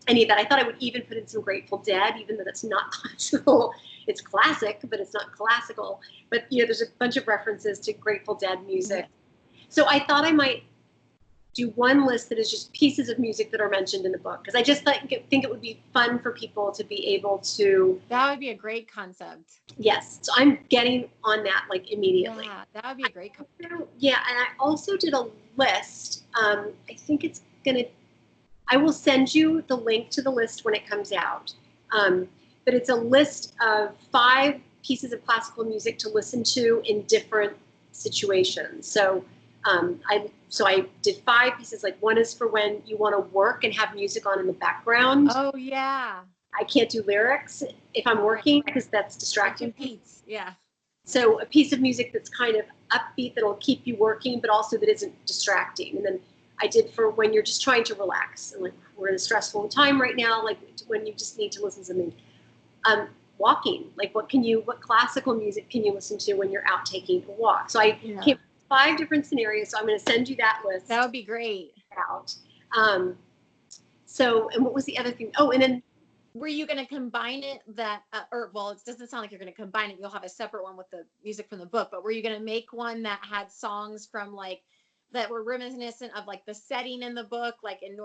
any of that. I thought I would even put in some Grateful Dead, even though that's not classical. It's classic, but it's not classical. But there's a bunch of references to Grateful Dead music. Mm-hmm. So I thought I might do one list that is just pieces of music that are mentioned in the book, because I just think it would be fun for people to be able to. That would be a great concept. Yes, so I'm getting on that like immediately. Yeah, that would be a great concept. Yeah, and I also did a list. I think I will send you the link to the list when it comes out. But it's a list of 5 pieces of classical music to listen to in different situations. So So I did 5 pieces. Like, one is for when you want to work and have music on in the background. Oh yeah. I can't do lyrics if I'm working because that's distracting. Beats. Yeah. So a piece of music that's kind of upbeat that'll keep you working, but also that isn't distracting. And then I did for when you're just trying to relax, and like we're in a stressful time right now, like when you just need to listen to something. Walking, like what classical music can you listen to when you're out taking a walk? So I came up with 5 different scenarios. So I'm going to send you that list. That would be great. Out. So, and what was the other thing? Oh, and then were you going to combine it well, it doesn't sound like you're going to combine it. You'll have a separate one with the music from the book, but were you going to make one that had songs from like that were reminiscent of like the setting in the book, like in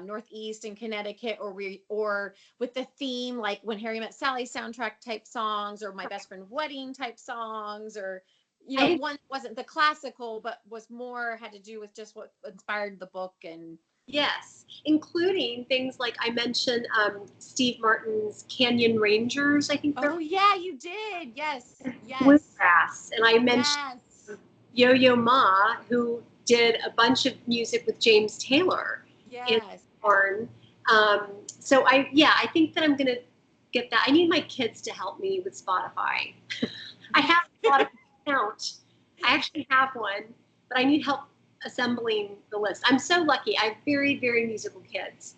Northeast in Connecticut, or with the theme, like When Harry Met Sally soundtrack type songs, or My Best Friend Wedding type songs, or, one wasn't the classical, but was more had to do with just what inspired the book? And yes, including things like I mentioned Steve Martin's Canyon Rangers, I think. Oh yeah, you did. Yes. Bluegrass. And I mentioned Yo-Yo Ma, who did a bunch of music with James Taylor. Yes. Barn. So I think that I'm going to get that. I need my kids to help me with Spotify. I have a Spotify account. I actually have one, but I need help assembling the list. I'm so lucky. I have very, very musical kids,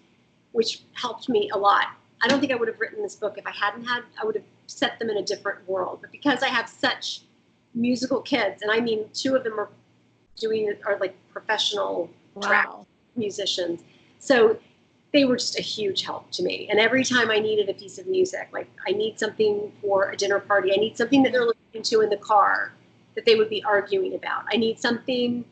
which helped me a lot. I don't think I would have written this book if I hadn't had, I would have set them in a different world. But because I have such musical kids, and I mean, 2 of them are like professional track musicians. So they were just a huge help to me. And every time I needed a piece of music, like I need something for a dinner party, I need something that they're listening to in the car that they would be arguing about. I need something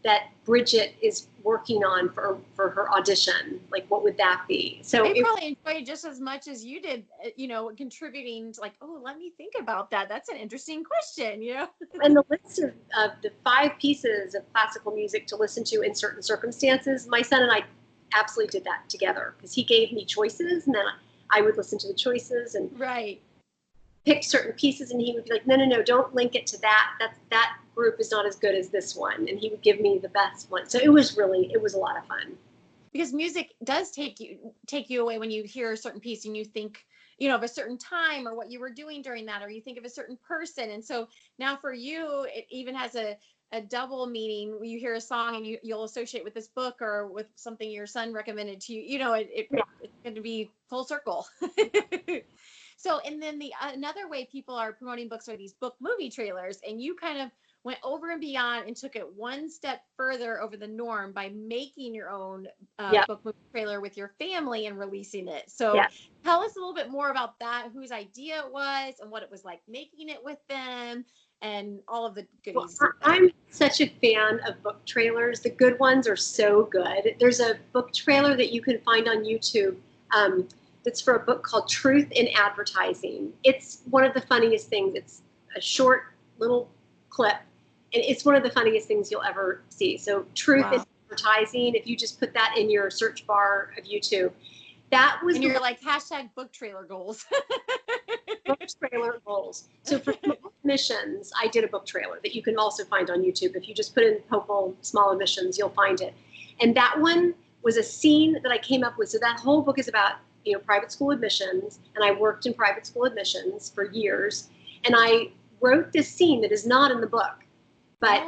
that Bridget is working on for her audition. Like, what would that be? So they probably enjoyed it just as much as you did, contributing to like, oh, let me think about that. That's an interesting question, And the list of the 5 pieces of classical music to listen to in certain circumstances, my son and I absolutely did that together, because he gave me choices, and then I would listen to the choices and pick certain pieces, and he would be like, no, don't link it to that. That group is not as good as this one, and he would give me the best one. So it was a lot of fun. Because music does take you away when you hear a certain piece and you think, of a certain time or what you were doing during that, or you think of a certain person. And so now for you, it even has a double meaning. You hear a song and you'll associate with this book or with something your son recommended to you. It's going to be full circle. So, and then another way people are promoting books are these book movie trailers, and you kind of went over and beyond and took it one step further over the norm by making your own book movie trailer with your family and releasing it. So tell us a little bit more about that, whose idea it was and what it was like making it with them and all of the goodies. Well, I'm such a fan of book trailers. The good ones are so good. There's a book trailer that you can find on YouTube that's for a book called Truth in Advertising. It's one of the funniest things. It's a short little clip, and it's one of the funniest things you'll ever see. So Truth in Advertising, if you just put that in your search bar of YouTube, that was— and you're like, hashtag book trailer goals. Book trailer goals. So for small emissions, I did a book trailer that you can also find on YouTube. If you just put in Poeppel small emissions, you'll find it. And that one was a scene that I came up with. So that whole book is about, private school admissions. And I worked in private school admissions for years. And I wrote this scene that is not in the book, but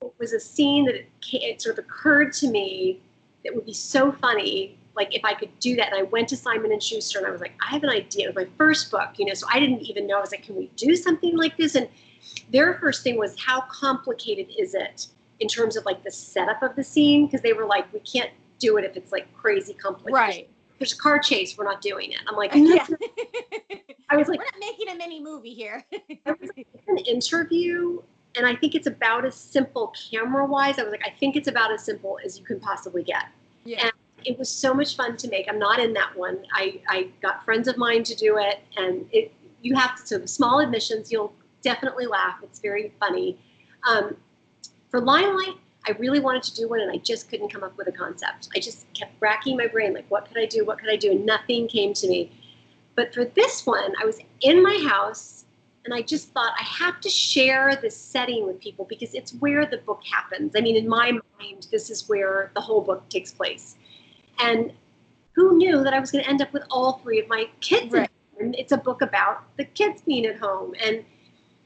it was a scene that it sort of occurred to me that would be so funny, like if I could do that. And I went to Simon & Schuster and I was like, I have an idea of my first book, so I didn't even know. I was like, can we do something like this? And their first thing was, how complicated is it in terms of like the setup of the scene? Because they were like, we can't do it if it's like crazy complicated. Right. There's a car chase, we're not doing it. I'm like, I was like, we're not making a mini movie here. I was like, it's an interview, and I think it's about as simple camera-wise. I was like, I think it's about as simple as you can possibly get. Yeah. And it was so much fun to make. I'm not in that one. I got friends of mine to do it, and you have to, so small admissions, you'll definitely laugh. It's very funny. For Limelight, I really wanted to do one, and I just couldn't come up with a concept. I just kept racking my brain, like, what could I do? What could I do? And nothing came to me. But for this one, I was in my house, And I just thought I have to share this setting with people because it's where the book happens. I mean, in my mind, this is where the whole book takes place. And who knew that I was going to end up with all three of my kids? Right. And it's a book about the kids being at home. And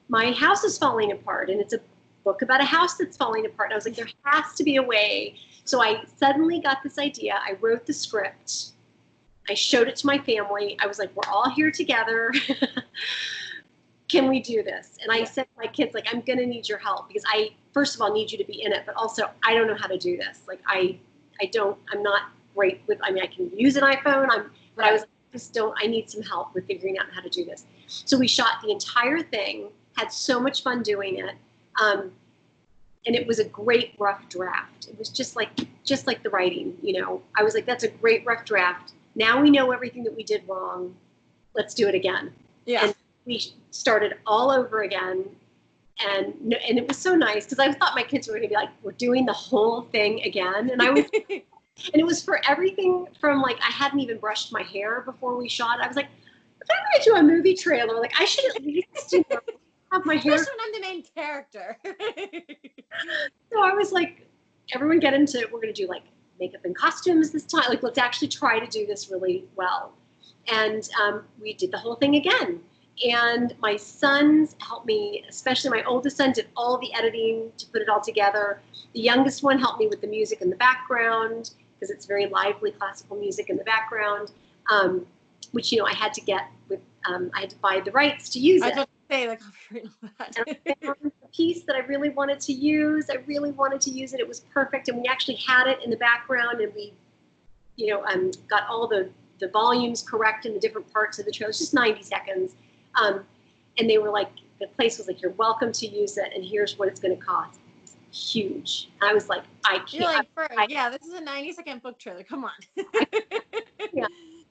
my house is falling apart. And it's a book about a house that's falling apart. And I was like, there has to be a way. So I suddenly got this idea. I wrote the script. I showed it to my family. I was like, we're all here together. Can we do this? And I said to my kids, like, I'm going to need your help because I, first of all, need you to be in it, but also I don't know how to do this. Like, I'm not great with, I mean, I can use an iPhone, but I was like, I need some help with figuring out how to do this. So we shot the entire thing, had so much fun doing it. And it was a great rough draft. It was just like the writing, you know. I was like, that's a great rough draft. Now we know everything that we did wrong. Let's do it again. Yeah. And we started all over again. And it was so nice because I thought my kids were going to be like, we're doing the whole thing again. And I was, and it was for everything from like, I hadn't even brushed my hair before we shot. I was like, if I'm going to do a movie trailer, like I should at least have my hair. Especially when I'm the main character. So I was like, everyone get into it. We're going to do like makeup and costumes this time. Like, let's actually try to do this really well. And we did the whole thing again. And my sons helped me, especially my oldest son did all the editing to put it all together. The youngest one helped me with the music in the background because it's very lively classical music in the background, which, you know, I had to get with, I had to buy the rights to use it. I was about to say, the copyright and all that. And I found a piece that I really wanted to use. I really wanted to use it. It was perfect. And we actually had it in the background and we, you know, got all the volumes correct in the different parts of the trailer. It's just 90 seconds. And they were like, the place was like, you're welcome to use it, and here's what it's going to cost. It was huge. I was like, I can't. You're like, yeah, this is a 90-second book trailer. Come on. Yeah.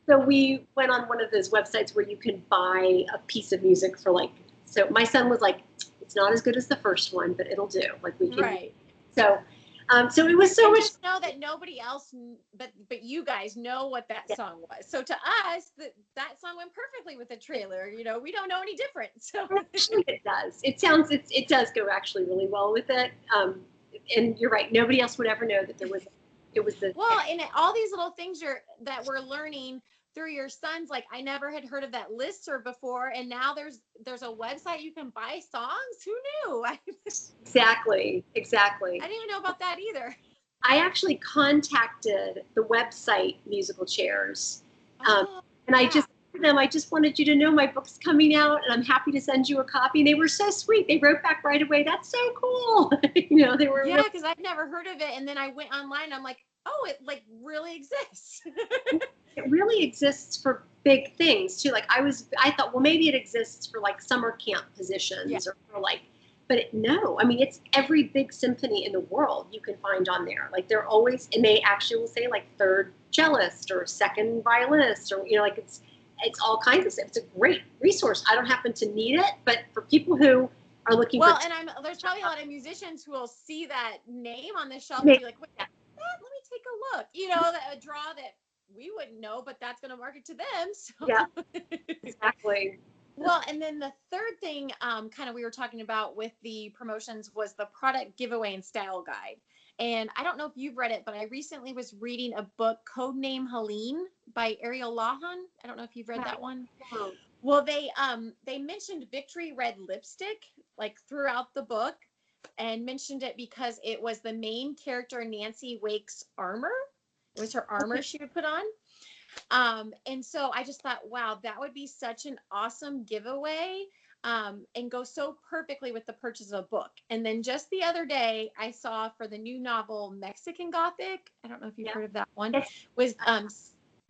So we went on one of those websites where you can buy a piece of music for like, so my son was like, it's not as good as the first one, but it'll do. Like we can. Right. So it was so and much. Just know that nobody else, but you guys know what that song was. So to us, that song went perfectly with the trailer. You know, we don't know any different. So actually, it does. It does go actually really well with it. And you're right. Nobody else would ever know that it was the. Well, and all these little things that we're learning through your sons, like I never had heard of that listserv before, and now there's a website you can buy songs. Who knew? Exactly. I didn't even know about that either. I actually contacted the website Musical Chairs, and I just told them, I just wanted you to know my book's coming out, and I'm happy to send you a copy. And they were so sweet. They wrote back right away. That's so cool. You know, they were. Yeah, because I've never heard of it, and then I went online. And I'm like, oh, it like really exists. It really exists for big things too. Like I thought, well, maybe it exists for like summer camp positions or for like, but no, I mean, it's every big symphony in the world you can find on there. Like they're always, and they actually will say like third cellist or second violinist or, you know, like it's all kinds of stuff. It's a great resource. I don't happen to need it, but for people who are looking for. Well, and there's probably a lot of musicians who will see that name on the shelf and be like, wait, let me take a look. You know, a draw that we wouldn't know, but that's going to market to them. So. Yeah, exactly. Well, and then the third thing kind of we were talking about with the promotions was the product giveaway and style guide. And I don't know if you've read it, but I recently was reading a book, Codename Helene by Ariel Lahan. I don't know if you've read that one. Oh. Well, they mentioned Victory Red lipstick like throughout the book and mentioned it because it was the main character Nancy Wake's armor. It was her armor she would put on. And so I just thought, wow, that would be such an awesome giveaway and go so perfectly with the purchase of a book. And then just the other day, I saw for the new novel, Mexican Gothic. I don't know if you've heard of that one. Was I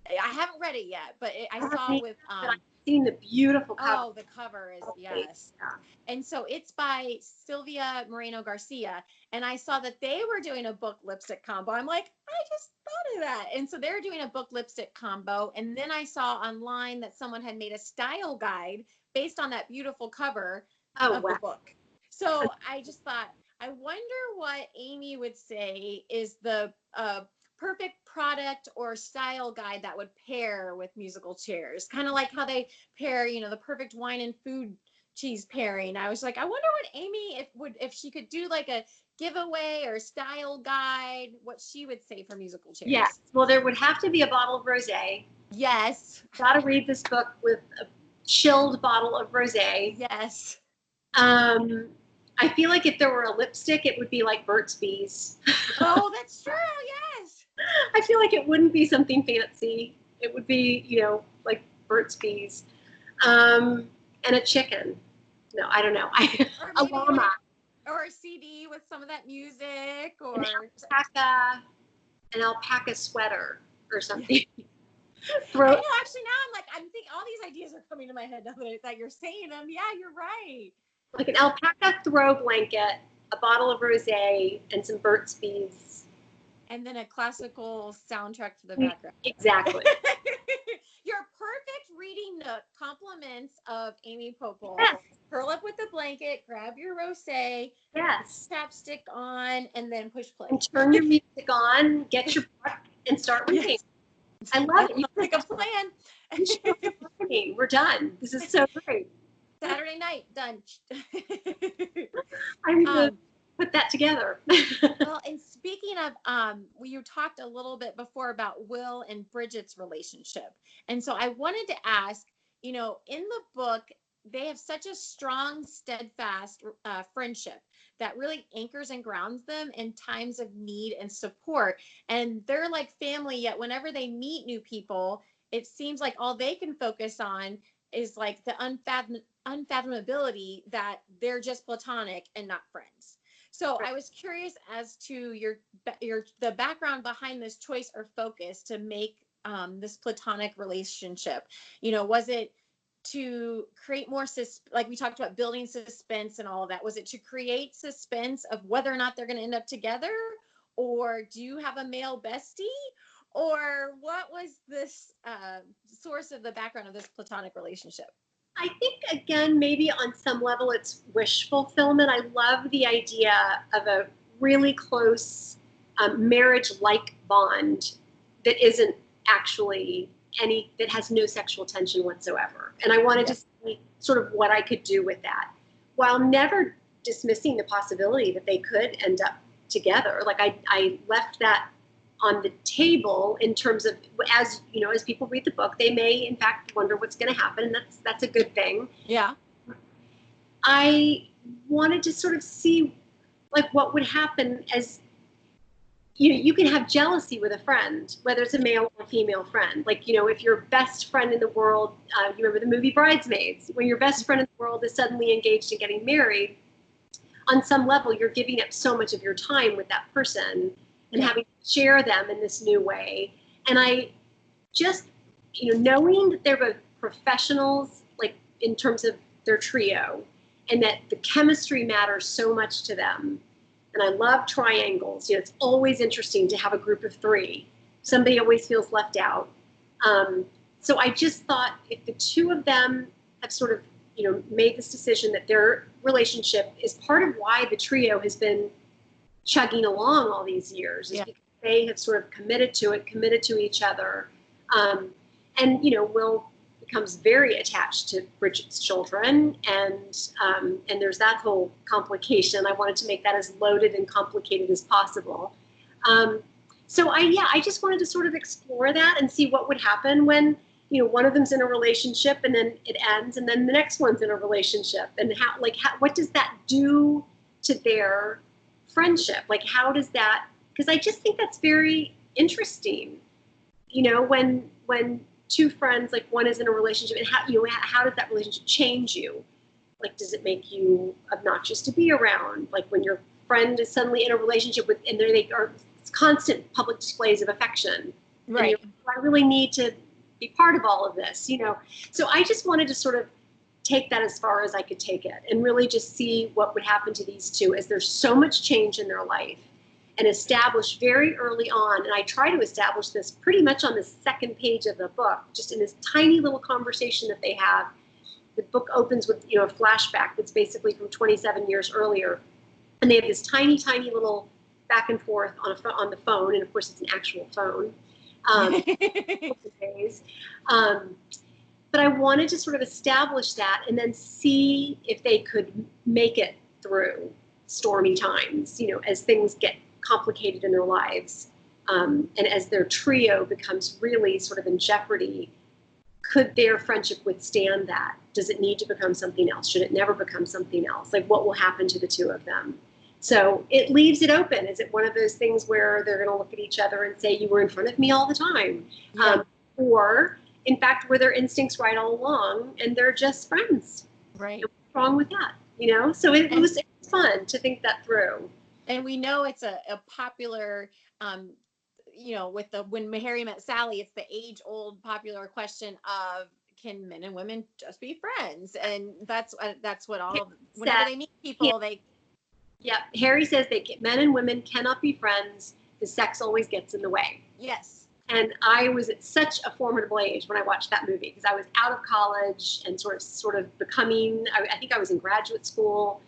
haven't read it yet, but I saw with I've seen the beautiful cover. Oh, the cover is yes. Yeah. And so it's by Sylvia Moreno Garcia. And I saw that they were doing a book lipstick combo. I'm like, I just thought of that. And so they're doing a book lipstick combo. And then I saw online that someone had made a style guide based on that beautiful cover of the book. So I just thought, I wonder what Amy would say is the perfect product or style guide that would pair with musical chairs, kind of like how they pair, you know, the perfect wine and food cheese pairing. I was like, I wonder what Amy, if she could do like a giveaway or style guide, what she would say for musical chairs. Yes. Well, there would have to be a bottle of rosé. Yes. Got to read this book with a chilled bottle of rosé. Yes. I feel like if there were a lipstick, it would be like Burt's Bees. Oh, that's true. Yes. I feel like it wouldn't be something fancy. It would be, like Burt's Bees. And a chicken. No, I don't know. A llama. Or a CD with some of that music, or an alpaca sweater or something. Yeah. I know, actually now I'm thinking all these ideas are coming to my head now that you're saying them. Yeah, you're right. Like an alpaca throw blanket, a bottle of rosé, and some Burt's Bees. And then a classical soundtrack to the background. Exactly. Your perfect reading nook, compliments of Amy Poeppel. Yes. Curl up with the blanket, grab your rosé, yes, chapstick on, and then push play. And turn your music on, get your book, and start reading. Yes. I love it. You make a plan. We're done. This is so great. Saturday night, done. I'm going to put that together. Well, and speaking of, you talked a little bit before about Will and Bridget's relationship. And so I wanted to ask, in the book, they have such a strong, steadfast friendship that really anchors and grounds them in times of need and support. And they're like family, yet whenever they meet new people, it seems like all they can focus on is like the unfathomability that they're just platonic and not friends. So I was curious as to the background behind this choice or focus to make this platonic relationship. Was it to create more like we talked about building suspense and all of that? Was it to create suspense of whether or not they're going to end up together, or do you have a male bestie, or what was this source of the background of this platonic relationship? I think, again, maybe on some level it's wish fulfillment. I love the idea of a really close marriage-like bond that isn't actually that has no sexual tension whatsoever. And I wanted to see sort of what I could do with that, while never dismissing the possibility that they could end up together. Like I left that on the table in terms of, as people read the book, they may in fact wonder what's going to happen, and that's a good thing. Yeah. I wanted to sort of see like what would happen as you can have jealousy with a friend, whether it's a male or female friend. Like, if your best friend in the world, you remember the movie Bridesmaids, when your best friend in the world is suddenly engaged and getting married, on some level, you're giving up so much of your time with that person and having to share them in this new way. And I just, knowing that they're both professionals, like in terms of their trio, and that the chemistry matters so much to them. And I love triangles. It's always interesting to have a group of three. Somebody always feels left out. So I just thought if the two of them have sort of, made this decision that their relationship is part of why the trio has been chugging along all these years, is because they have sort of committed to each other. And, Will becomes very attached to Bridget's children, and there's that whole complication. I wanted to make that as loaded and complicated as possible. So I just wanted to sort of explore that and see what would happen when, one of them's in a relationship and then it ends, and then the next one's in a relationship, and what does that do to their friendship? Like, how does that, because I just think that's very interesting, when two friends, like one is in a relationship, and how does that relationship change you? Like, does it make you obnoxious to be around? Like when your friend is suddenly in a relationship with, and they are constant public displays of affection. Right. I really need to be part of all of this, So I just wanted to sort of take that as far as I could take it, and really just see what would happen to these two as there's so much change in their life, and establish very early on. And I try to establish this pretty much on the second page of the book, just in this tiny little conversation that they have. The book opens with, a flashback that's basically from 27 years earlier. And they have this tiny, tiny little back and forth on the phone. And of course, it's an actual phone. but I wanted to sort of establish that and then see if they could make it through stormy times, you know, as things get complicated in their lives. And as their trio becomes really sort of in jeopardy, could their friendship withstand that? Does it need to become something else? Should it never become something else? Like, what will happen to the two of them? So it leaves it open. Is it one of those things where they're going to look at each other and say, you were in front of me all the time? Yeah. Or, in fact, were their instincts right all along and they're just friends? Right. What's wrong with that? You know? So it was fun to think that through. And we know it's a popular, you know, with the when Harry Met Sally, it's the age-old popular question of, can men and women just be friends? And that's what all, whenever they meet people, they. Yeah, Harry says men and women cannot be friends. The sex always gets in the way. Yes. And I was at such a formidable age when I watched that movie, because I was out of college and sort of becoming, I think I was in graduate school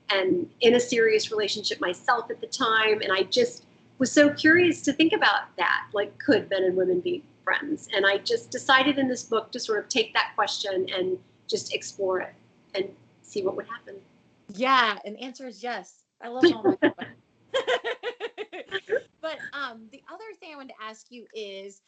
and in a serious relationship myself at the time. And I just was so curious to think about that. Like, could men and women be friends? And I just decided in this book to sort of take that question and just explore it and see what would happen. Yeah, and the answer is yes. I love all my books. But the other thing I wanted to ask you is,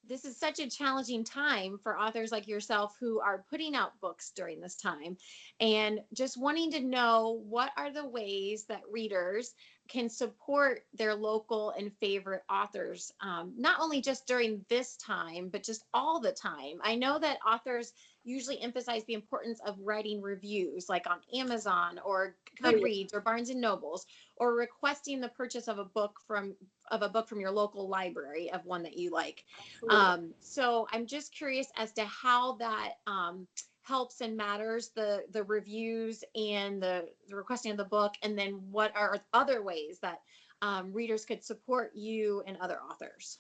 this is such a challenging time for authors like yourself who are putting out books during this time, and just wanting to know, what are the ways that readers can support their local and favorite authors, not only just during this time, but just all the time. I know that authors usually emphasize the importance of writing reviews, like on Amazon or Goodreads or Barnes and Nobles, or requesting the purchase of a book from your local library of one that you like. So I'm just curious as to how that helps and matters, the reviews and the requesting of the book, and then what are other ways that readers could support you and other authors.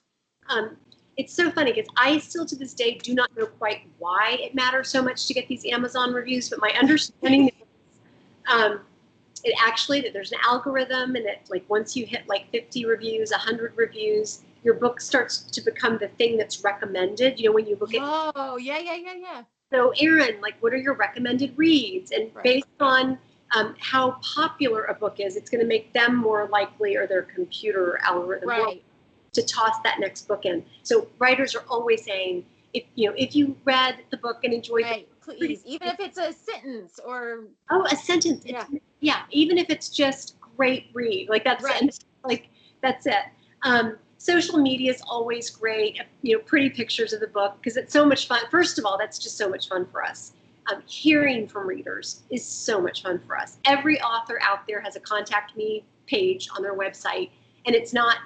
It's so funny because I still to this day do not know quite why it matters so much to get these Amazon reviews, but my understanding is it actually, that there's an algorithm, and that like once you hit like 50 reviews, 100 reviews, your book starts to become the thing that's recommended. You know, when you look at. Oh, yeah. So, Erin, like, what are your recommended reads? And based on how popular a book is, it's going to make them more likely, or their computer algorithm, to toss that next book in. So writers are always saying, if you read the book and enjoyed it, please, even if it's a sentence or a sentence, even if it's just great read, like that's like that's it. Social media is always great. Pretty pictures of the book, because it's so much fun. First of all, that's just so much fun for us. Hearing from readers is so much fun for us. Every author out there has a contact me page on their website, and it's not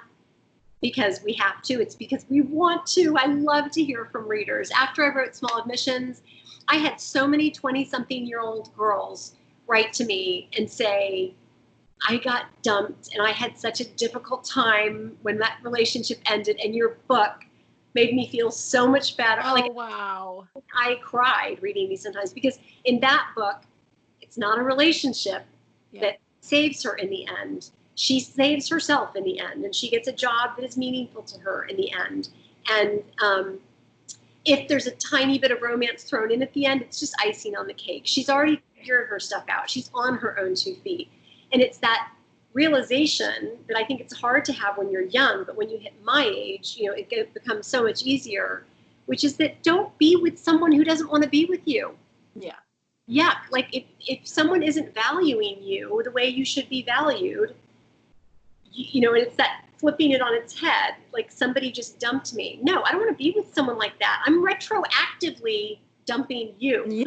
because we have to, it's because we want to. I love to hear from readers. After I wrote Small Admissions, I had so many 20-something-year-old girls write to me and say, I got dumped and I had such a difficult time when that relationship ended, and your book made me feel so much better. Oh, wow. I cried reading these sometimes, because in that book, it's not a relationship that saves her in the end. She saves herself in the end, and she gets a job that is meaningful to her in the end. And if there's a tiny bit of romance thrown in at the end, it's just icing on the cake. She's already figured her stuff out. She's on her own 2 feet. And it's that realization that I think it's hard to have when you're young, but when you hit my age, it becomes so much easier, which is that don't be with someone who doesn't want to be with you. Yeah. Yeah. Like if someone isn't valuing you the way you should be valued, and it's that flipping it on its head, like somebody just dumped me. No, I don't want to be with someone like that. I'm retroactively dumping you.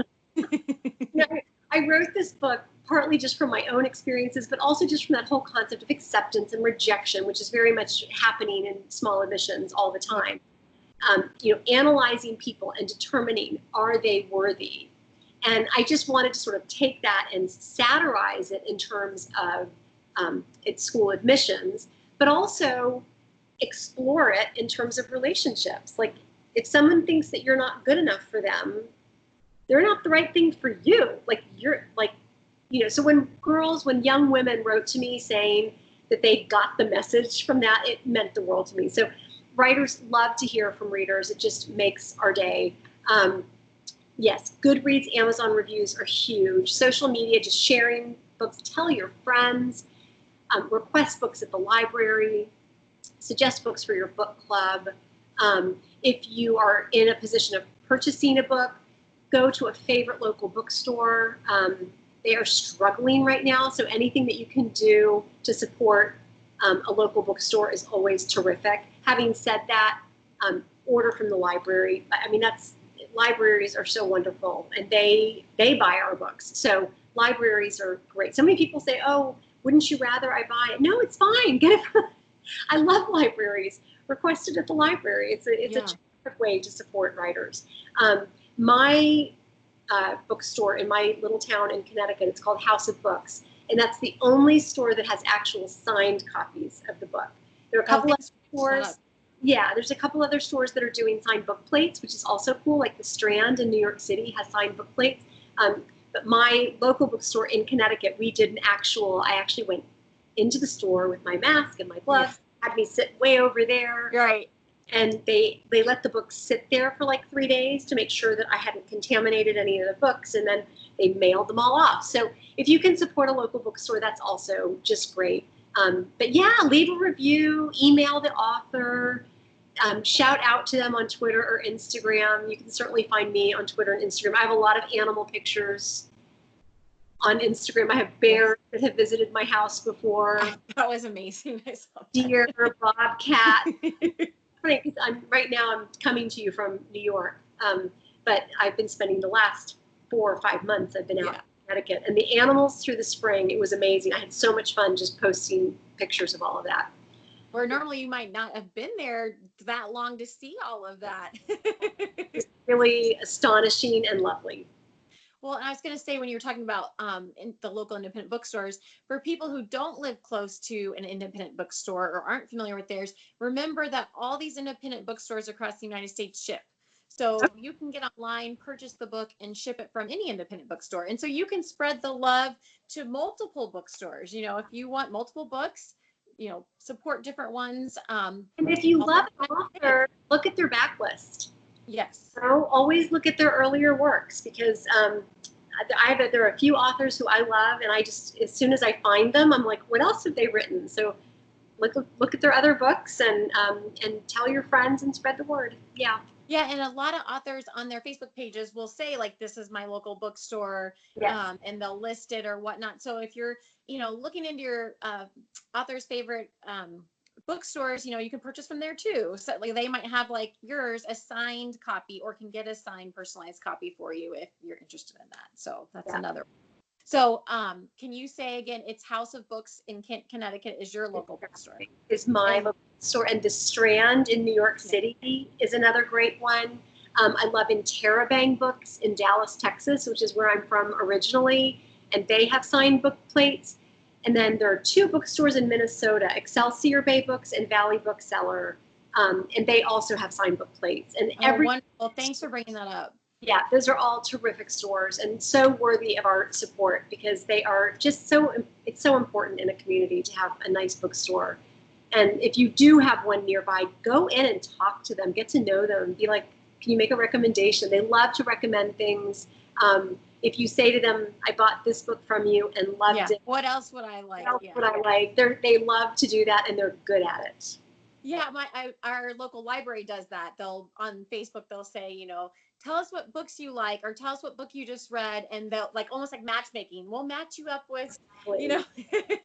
I wrote this book partly just from my own experiences, but also just from that whole concept of acceptance and rejection, which is very much happening in Small Admissions all the time. Analyzing people and determining, are they worthy? And I just wanted to sort of take that and satirize it in terms of its school admissions, but also explore it in terms of relationships. Like, if someone thinks that you're not good enough for them, they're not the right thing for you. So when young women wrote to me saying that they got the message from that, it meant the world to me. So writers love to hear from readers. It just makes our day. Yes, Goodreads, Amazon reviews are huge. Social media, just sharing books, tell your friends, request books at the library, suggest books for your book club. If you are in a position of purchasing a book, go to a favorite local bookstore. They are struggling right now, so anything that you can do to support a local bookstore is always terrific. Having said that, order from the library. I mean, libraries are so wonderful, and they buy our books. So libraries are great. So many people say, "Oh, wouldn't you rather I buy it?" No, it's fine. Get it. I love libraries. Request it at the library. It's a terrific way to support writers. My bookstore in my little town in Connecticut, it's called House of Books, and that's the only store that has actual signed copies of the book. There are a couple of stores. Yeah, there's a couple other stores that are doing signed book plates, which is also cool. Like the Strand in New York City has signed book plates. But my local bookstore in Connecticut, I actually went into the store with my mask and my gloves, had me sit way over there. Right. And they let the books sit there for like 3 days to make sure that I hadn't contaminated any of the books, and then they mailed them all off. So if you can support a local bookstore, that's also just great. But yeah, leave a review, email the author, shout out to them on Twitter or Instagram. You can certainly find me on Twitter and Instagram. I have a lot of animal pictures on Instagram. I have bears that have visited my house before. That was amazing. I saw that. Deer, bobcat. Right now I'm coming to you from New York, but I've been spending the last 4 or 5 months I've been out in Connecticut, and the animals through the spring, it was amazing. I had so much fun just posting pictures of all of that. Where normally you might not have been there that long to see all of that. It's really astonishing and lovely. Well, and I was going to say, when you were talking about in the local independent bookstores, for people who don't live close to an independent bookstore or aren't familiar with theirs, remember that all these independent bookstores across the United States ship. So you can get online, purchase the book, and ship it from any independent bookstore. And so you can spread the love to multiple bookstores. You know, if you want multiple books, you know, support different ones. And if you love an author, look at their backlist. Yes. So always look at their earlier works, because there are a few authors who I love, and I just, as soon as I find them, I'm like, what else have they written? So look at their other books, and tell your friends and spread the word. Yeah. Yeah, and a lot of authors on their Facebook pages will say, like, this is my local bookstore, and they'll list it or whatnot. So if you're, you know, looking into your author's favorite bookstores, you know, you can purchase from there too. So like, they might have like yours a signed copy, or can get a signed personalized copy for you if you're interested in that. So that's another. So can you say again, it's House of Books in Connecticut is your local bookstore? Is my local store, and the Strand in New York City is another great one. I love Interrobang Books in Dallas, Texas, which is where I'm from originally, and they have signed book plates. And then there are 2 bookstores in Minnesota, Excelsior Bay Books and Valley Bookseller, and they also have signed book plates. And wonderful. Thanks for bringing that up. Yeah, those are all terrific stores and so worthy of our support, because they are just it's so important in a community to have a nice bookstore. And if you do have one nearby, go in and talk to them, get to know them, be like, can you make a recommendation? They love to recommend things. If you say to them, I bought this book from you and loved it. What else would I like? What else would I like? They love to do that, and they're good at it. Yeah, our local library does that. They'll, on Facebook, they'll say, you know, tell us what books you like, or tell us what book you just read, and they'll, like, almost like matchmaking. We'll match you up with, you know,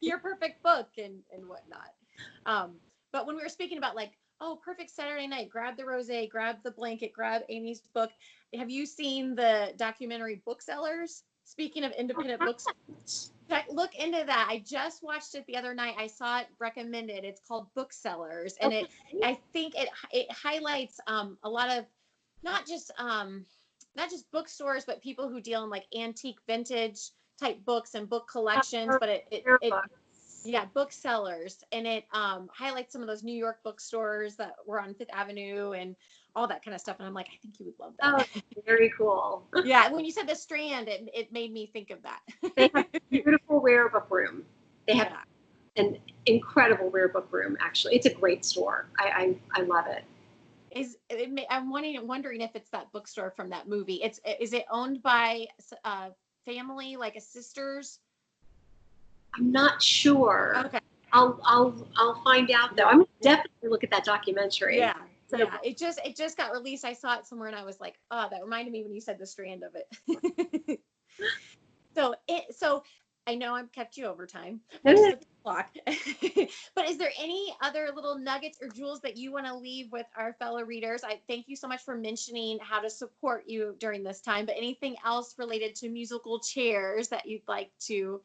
your perfect book and whatnot. But when we were speaking about, like, oh, perfect Saturday night, grab the rosé, grab the blanket, grab Amy's book. Have you seen the documentary Booksellers? Speaking of independent books, look into that. I just watched it the other night. I saw it recommended. It's called Booksellers, and I think it highlights a lot of not just bookstores, but people who deal in like antique, vintage type books and book collections. But it Booksellers, and it highlights some of those New York bookstores that were on Fifth Avenue and all that kind of stuff. And I'm like, I think you would love that. Oh, very cool. Yeah, when you said the Strand, it made me think of that. They have a beautiful rare book room. They have an incredible rare book room, actually. It's a great store. I love it. I'm wondering if it's that bookstore from that movie. Is it owned by family, like a sister's? I'm not sure. Okay. I'll find out though. I'm gonna definitely look at that documentary. Yeah. So yeah. It just got released. I saw it somewhere and I was like, oh, that reminded me when you said the strand of it. So I know I've kept you overtime. I just looked at the clock. But is there any other little nuggets or jewels that you want to leave with our fellow readers? I thank you so much for mentioning how to support you during this time, but anything else related to musical chairs that you'd like to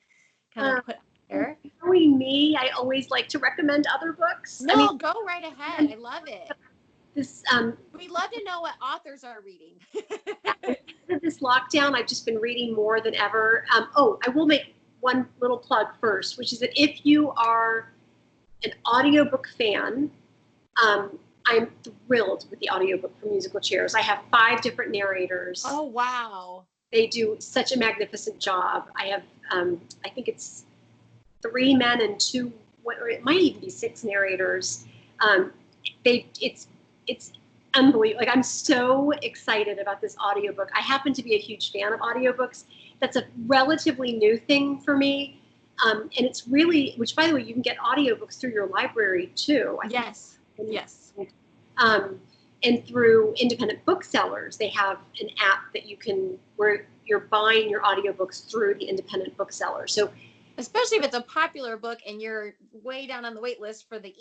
kind of put out there? Knowing me, I always like to recommend other books. No, go right ahead. I love it. We love to know what authors are reading. This lockdown, I've just been reading more than ever. I will make one little plug first, which is that if you are an audiobook fan, I'm thrilled with the audiobook for musical chairs. I have 5 different narrators. Oh, wow. They do such a magnificent job. I have, I think it's 3 men and 2, or it might even be 6 narrators. It's unbelievable. Like, I'm so excited about this audiobook. I happen to be a huge fan of audiobooks. That's a relatively new thing for me. And it's really, which by the way, you can get audiobooks through your library too. Yes. And through independent booksellers, they have an app that you can, where you're buying your audiobooks through the independent bookseller. So especially if it's a popular book and you're way down on the wait list for the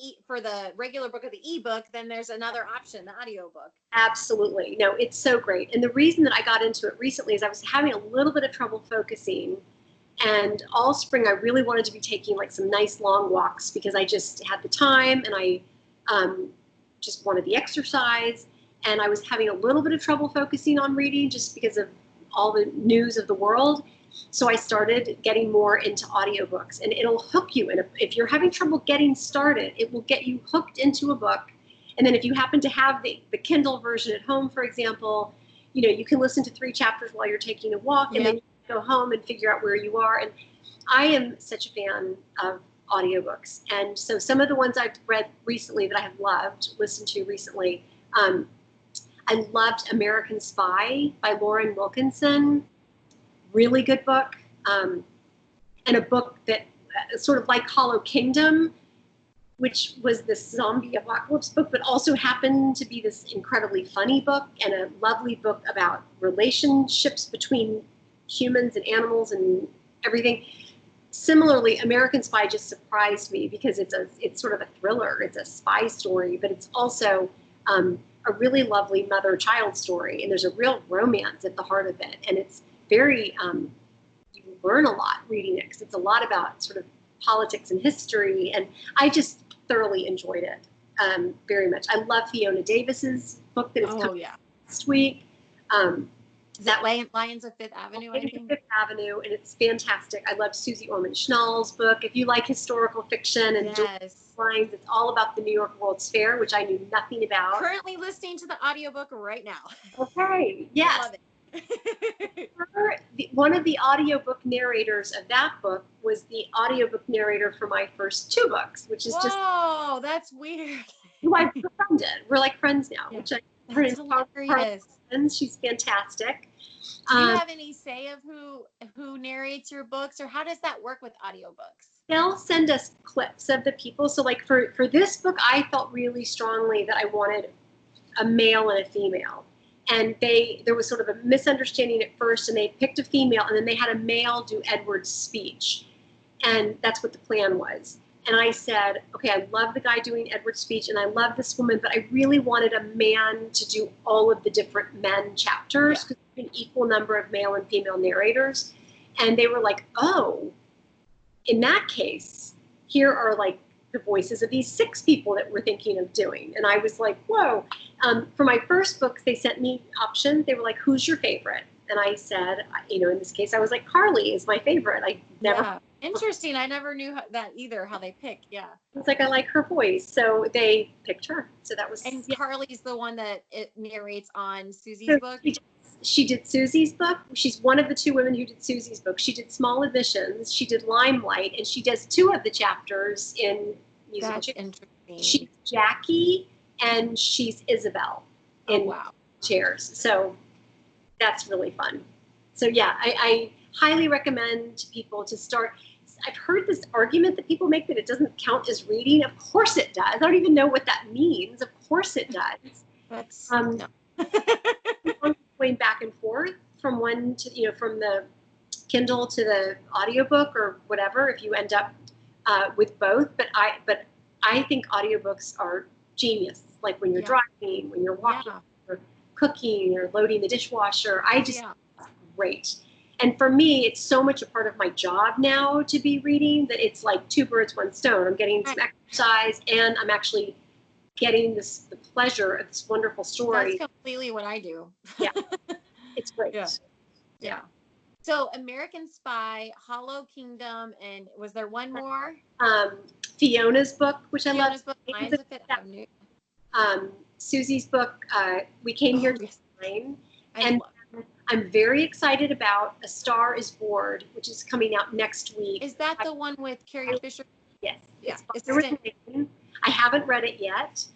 regular book or the ebook, then there's another option, the audiobook. Absolutely. No, it's so great. And the reason that I got into it recently is I was having a little bit of trouble focusing. And all spring, I really wanted to be taking like some nice long walks because I just had the time and I just wanted the exercise. And I was having a little bit of trouble focusing on reading just because of all the news of the world. So I started getting more into audiobooks, and it'll hook you. And if you're having trouble getting started, it will get you hooked into a book. And then if you happen to have the Kindle version at home, for example, you can listen to 3 chapters while you're taking a walk, and then you go home and figure out where you are. And I am such a fan of audiobooks. And so some of the ones I've read recently that I have listened to recently, I loved American Spy by Lauren Wilkinson. Really good book, and a book that sort of like Hollow Kingdom, which was this zombie apocalypse book, but also happened to be this incredibly funny book and a lovely book about relationships between humans and animals and everything. Similarly, American Spy just surprised me because it's sort of a thriller. It's a spy story, but it's also a really lovely mother-child story, and there's a real romance at the heart of it, and it's very, you learn a lot reading it because it's a lot about sort of politics and history, and I just thoroughly enjoyed it very much. I love Fiona Davis's book that is coming next week. Is that Lions of Fifth Avenue, I think? Fifth Avenue, and it's fantastic. I love Susie Orman-Schnall's book. If you like historical fiction and lines, it's all about the New York World's Fair, which I knew nothing about. Currently listening to the audiobook right now. Okay, yes. I love it. One of the audiobook narrators of that book was the audiobook narrator for my first 2 books, which is Whoa, that's weird. Who I've befriended. We're like friends now, which her name's hilarious. She's fantastic. Do you have any say of who narrates your books, or how does that work with audiobooks? They'll send us clips of the people. So like for this book, I felt really strongly that I wanted a male and a female. And there was sort of a misunderstanding at first, and they picked a female, and then they had a male do Edward's speech. And that's what the plan was. And I said, okay, I love the guy doing Edward's speech, and I love this woman, but I really wanted a man to do all of the different men chapters, because there's an equal number of male and female narrators. And they were like, oh, in that case, here are like the voices of these 6 people that we're thinking of doing. And I was like, whoa. For my first books, they sent me options. They were like, who's your favorite? And I said, in this case, I was like, Carly is my favorite. I never. Yeah. Interesting. I never knew that either, how they pick. Yeah. It's like, I like her voice. So they picked her. So that was. And Carly's the one that it narrates on Susie's book? She did Susie's book. She's one of the 2 women who did Susie's book. She did Small Admissions. She did Limelight. And she does 2 of the chapters in musical. That's interesting. She's Jackie and she's Isabel in wow. Chairs. So that's really fun. So yeah, I highly recommend people to start. I've heard this argument that people make that it doesn't count as reading. Of course it does. I don't even know what that means. Of course it does. That's no. Going back and forth from one to, from the Kindle to the audiobook or whatever, if you end up with both. But I think audiobooks are genius. Like when you're driving, when you're walking, or cooking, or loading the dishwasher. I just great. And for me, it's so much a part of my job now to be reading that it's like two birds, one stone. I'm getting some exercise, and I'm actually getting the pleasure of this wonderful story. That's completely what I do. Yeah, it's great. Yeah. So American Spy, Hollow Kingdom, and was there one more? Fiona's book, which I love. Fiona's book, Minds of Fifth Avenue. Susie's book, We Came Here to Explain. And I'm very excited about A Star is Bored, which is coming out next week. Is that the one with Carrie Fisher? Yes. Yeah. I haven't read it yet,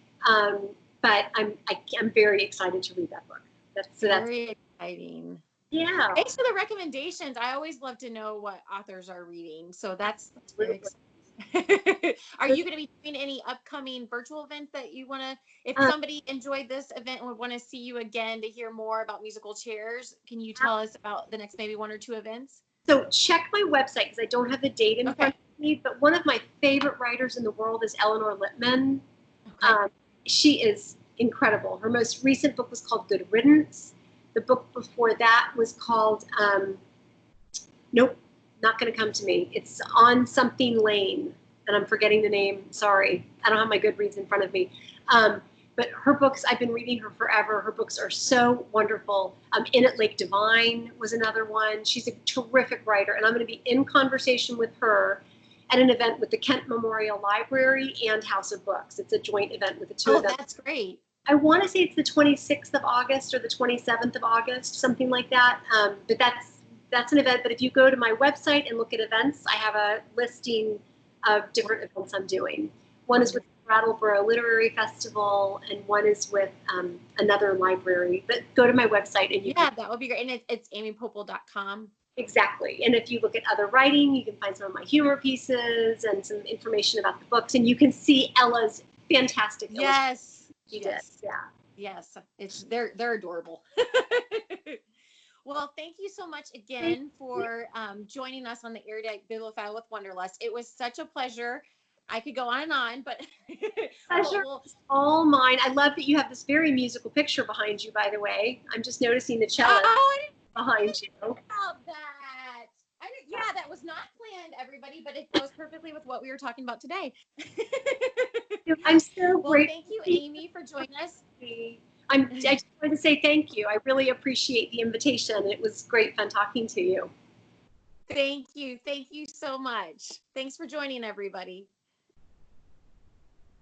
but I'm very excited to read that book. That's very exciting. Yeah. Thanks for the recommendations. I always love to know what authors are reading. So that's very exciting. Are you going to be doing any upcoming virtual events that you want to, if somebody enjoyed this event and would want to see you again to hear more about musical chairs, can you tell us about the next maybe one or two events? So check my website because I don't have the date in front of me, but one of my favorite writers in the world is Eleanor Lippman. She is incredible. Her most recent book was called Good Riddance. The book before that was called, nope, not going to come to me. It's On Something Lane, and I'm forgetting the name. Sorry, I don't have my Goodreads in front of me. But her books, I've been reading her forever. Her books are so wonderful. In at Lake Divine was another one. She's a terrific writer, and I'm going to be in conversation with her at an event with the Kent Memorial Library and House of Books. It's a joint event with the two of them. Oh, that's great. I want to say it's the 26th of August or the 27th of August, something like that. But that's an event. But if you go to my website and look at events, I have a listing of different events I'm doing. One is with Brattleboro Literary Festival, and one is with another library. But go to my website and you can... that would be great. And it's amypoeppel.com. Exactly. And if you look at other writing, you can find some of my humor pieces and some information about the books, and you can see Ella's fantastic. Yes. Yes. Yeah. Yes. They're adorable. Well, thank you so much again for joining us on the Erudite Bibliophile with Wanderlust. It was such a pleasure. I could go on and on, but pleasure is all mine. I love that you have this very musical picture behind you, by the way. I'm just noticing the cello behind you. About that. That was not planned, everybody, but it goes perfectly with what we were talking about today. I'm so grateful. Thank you, Amy, for joining us. I just wanted to say thank you. I really appreciate the invitation. It was great fun talking to you. Thank you. Thank you so much. Thanks for joining, everybody.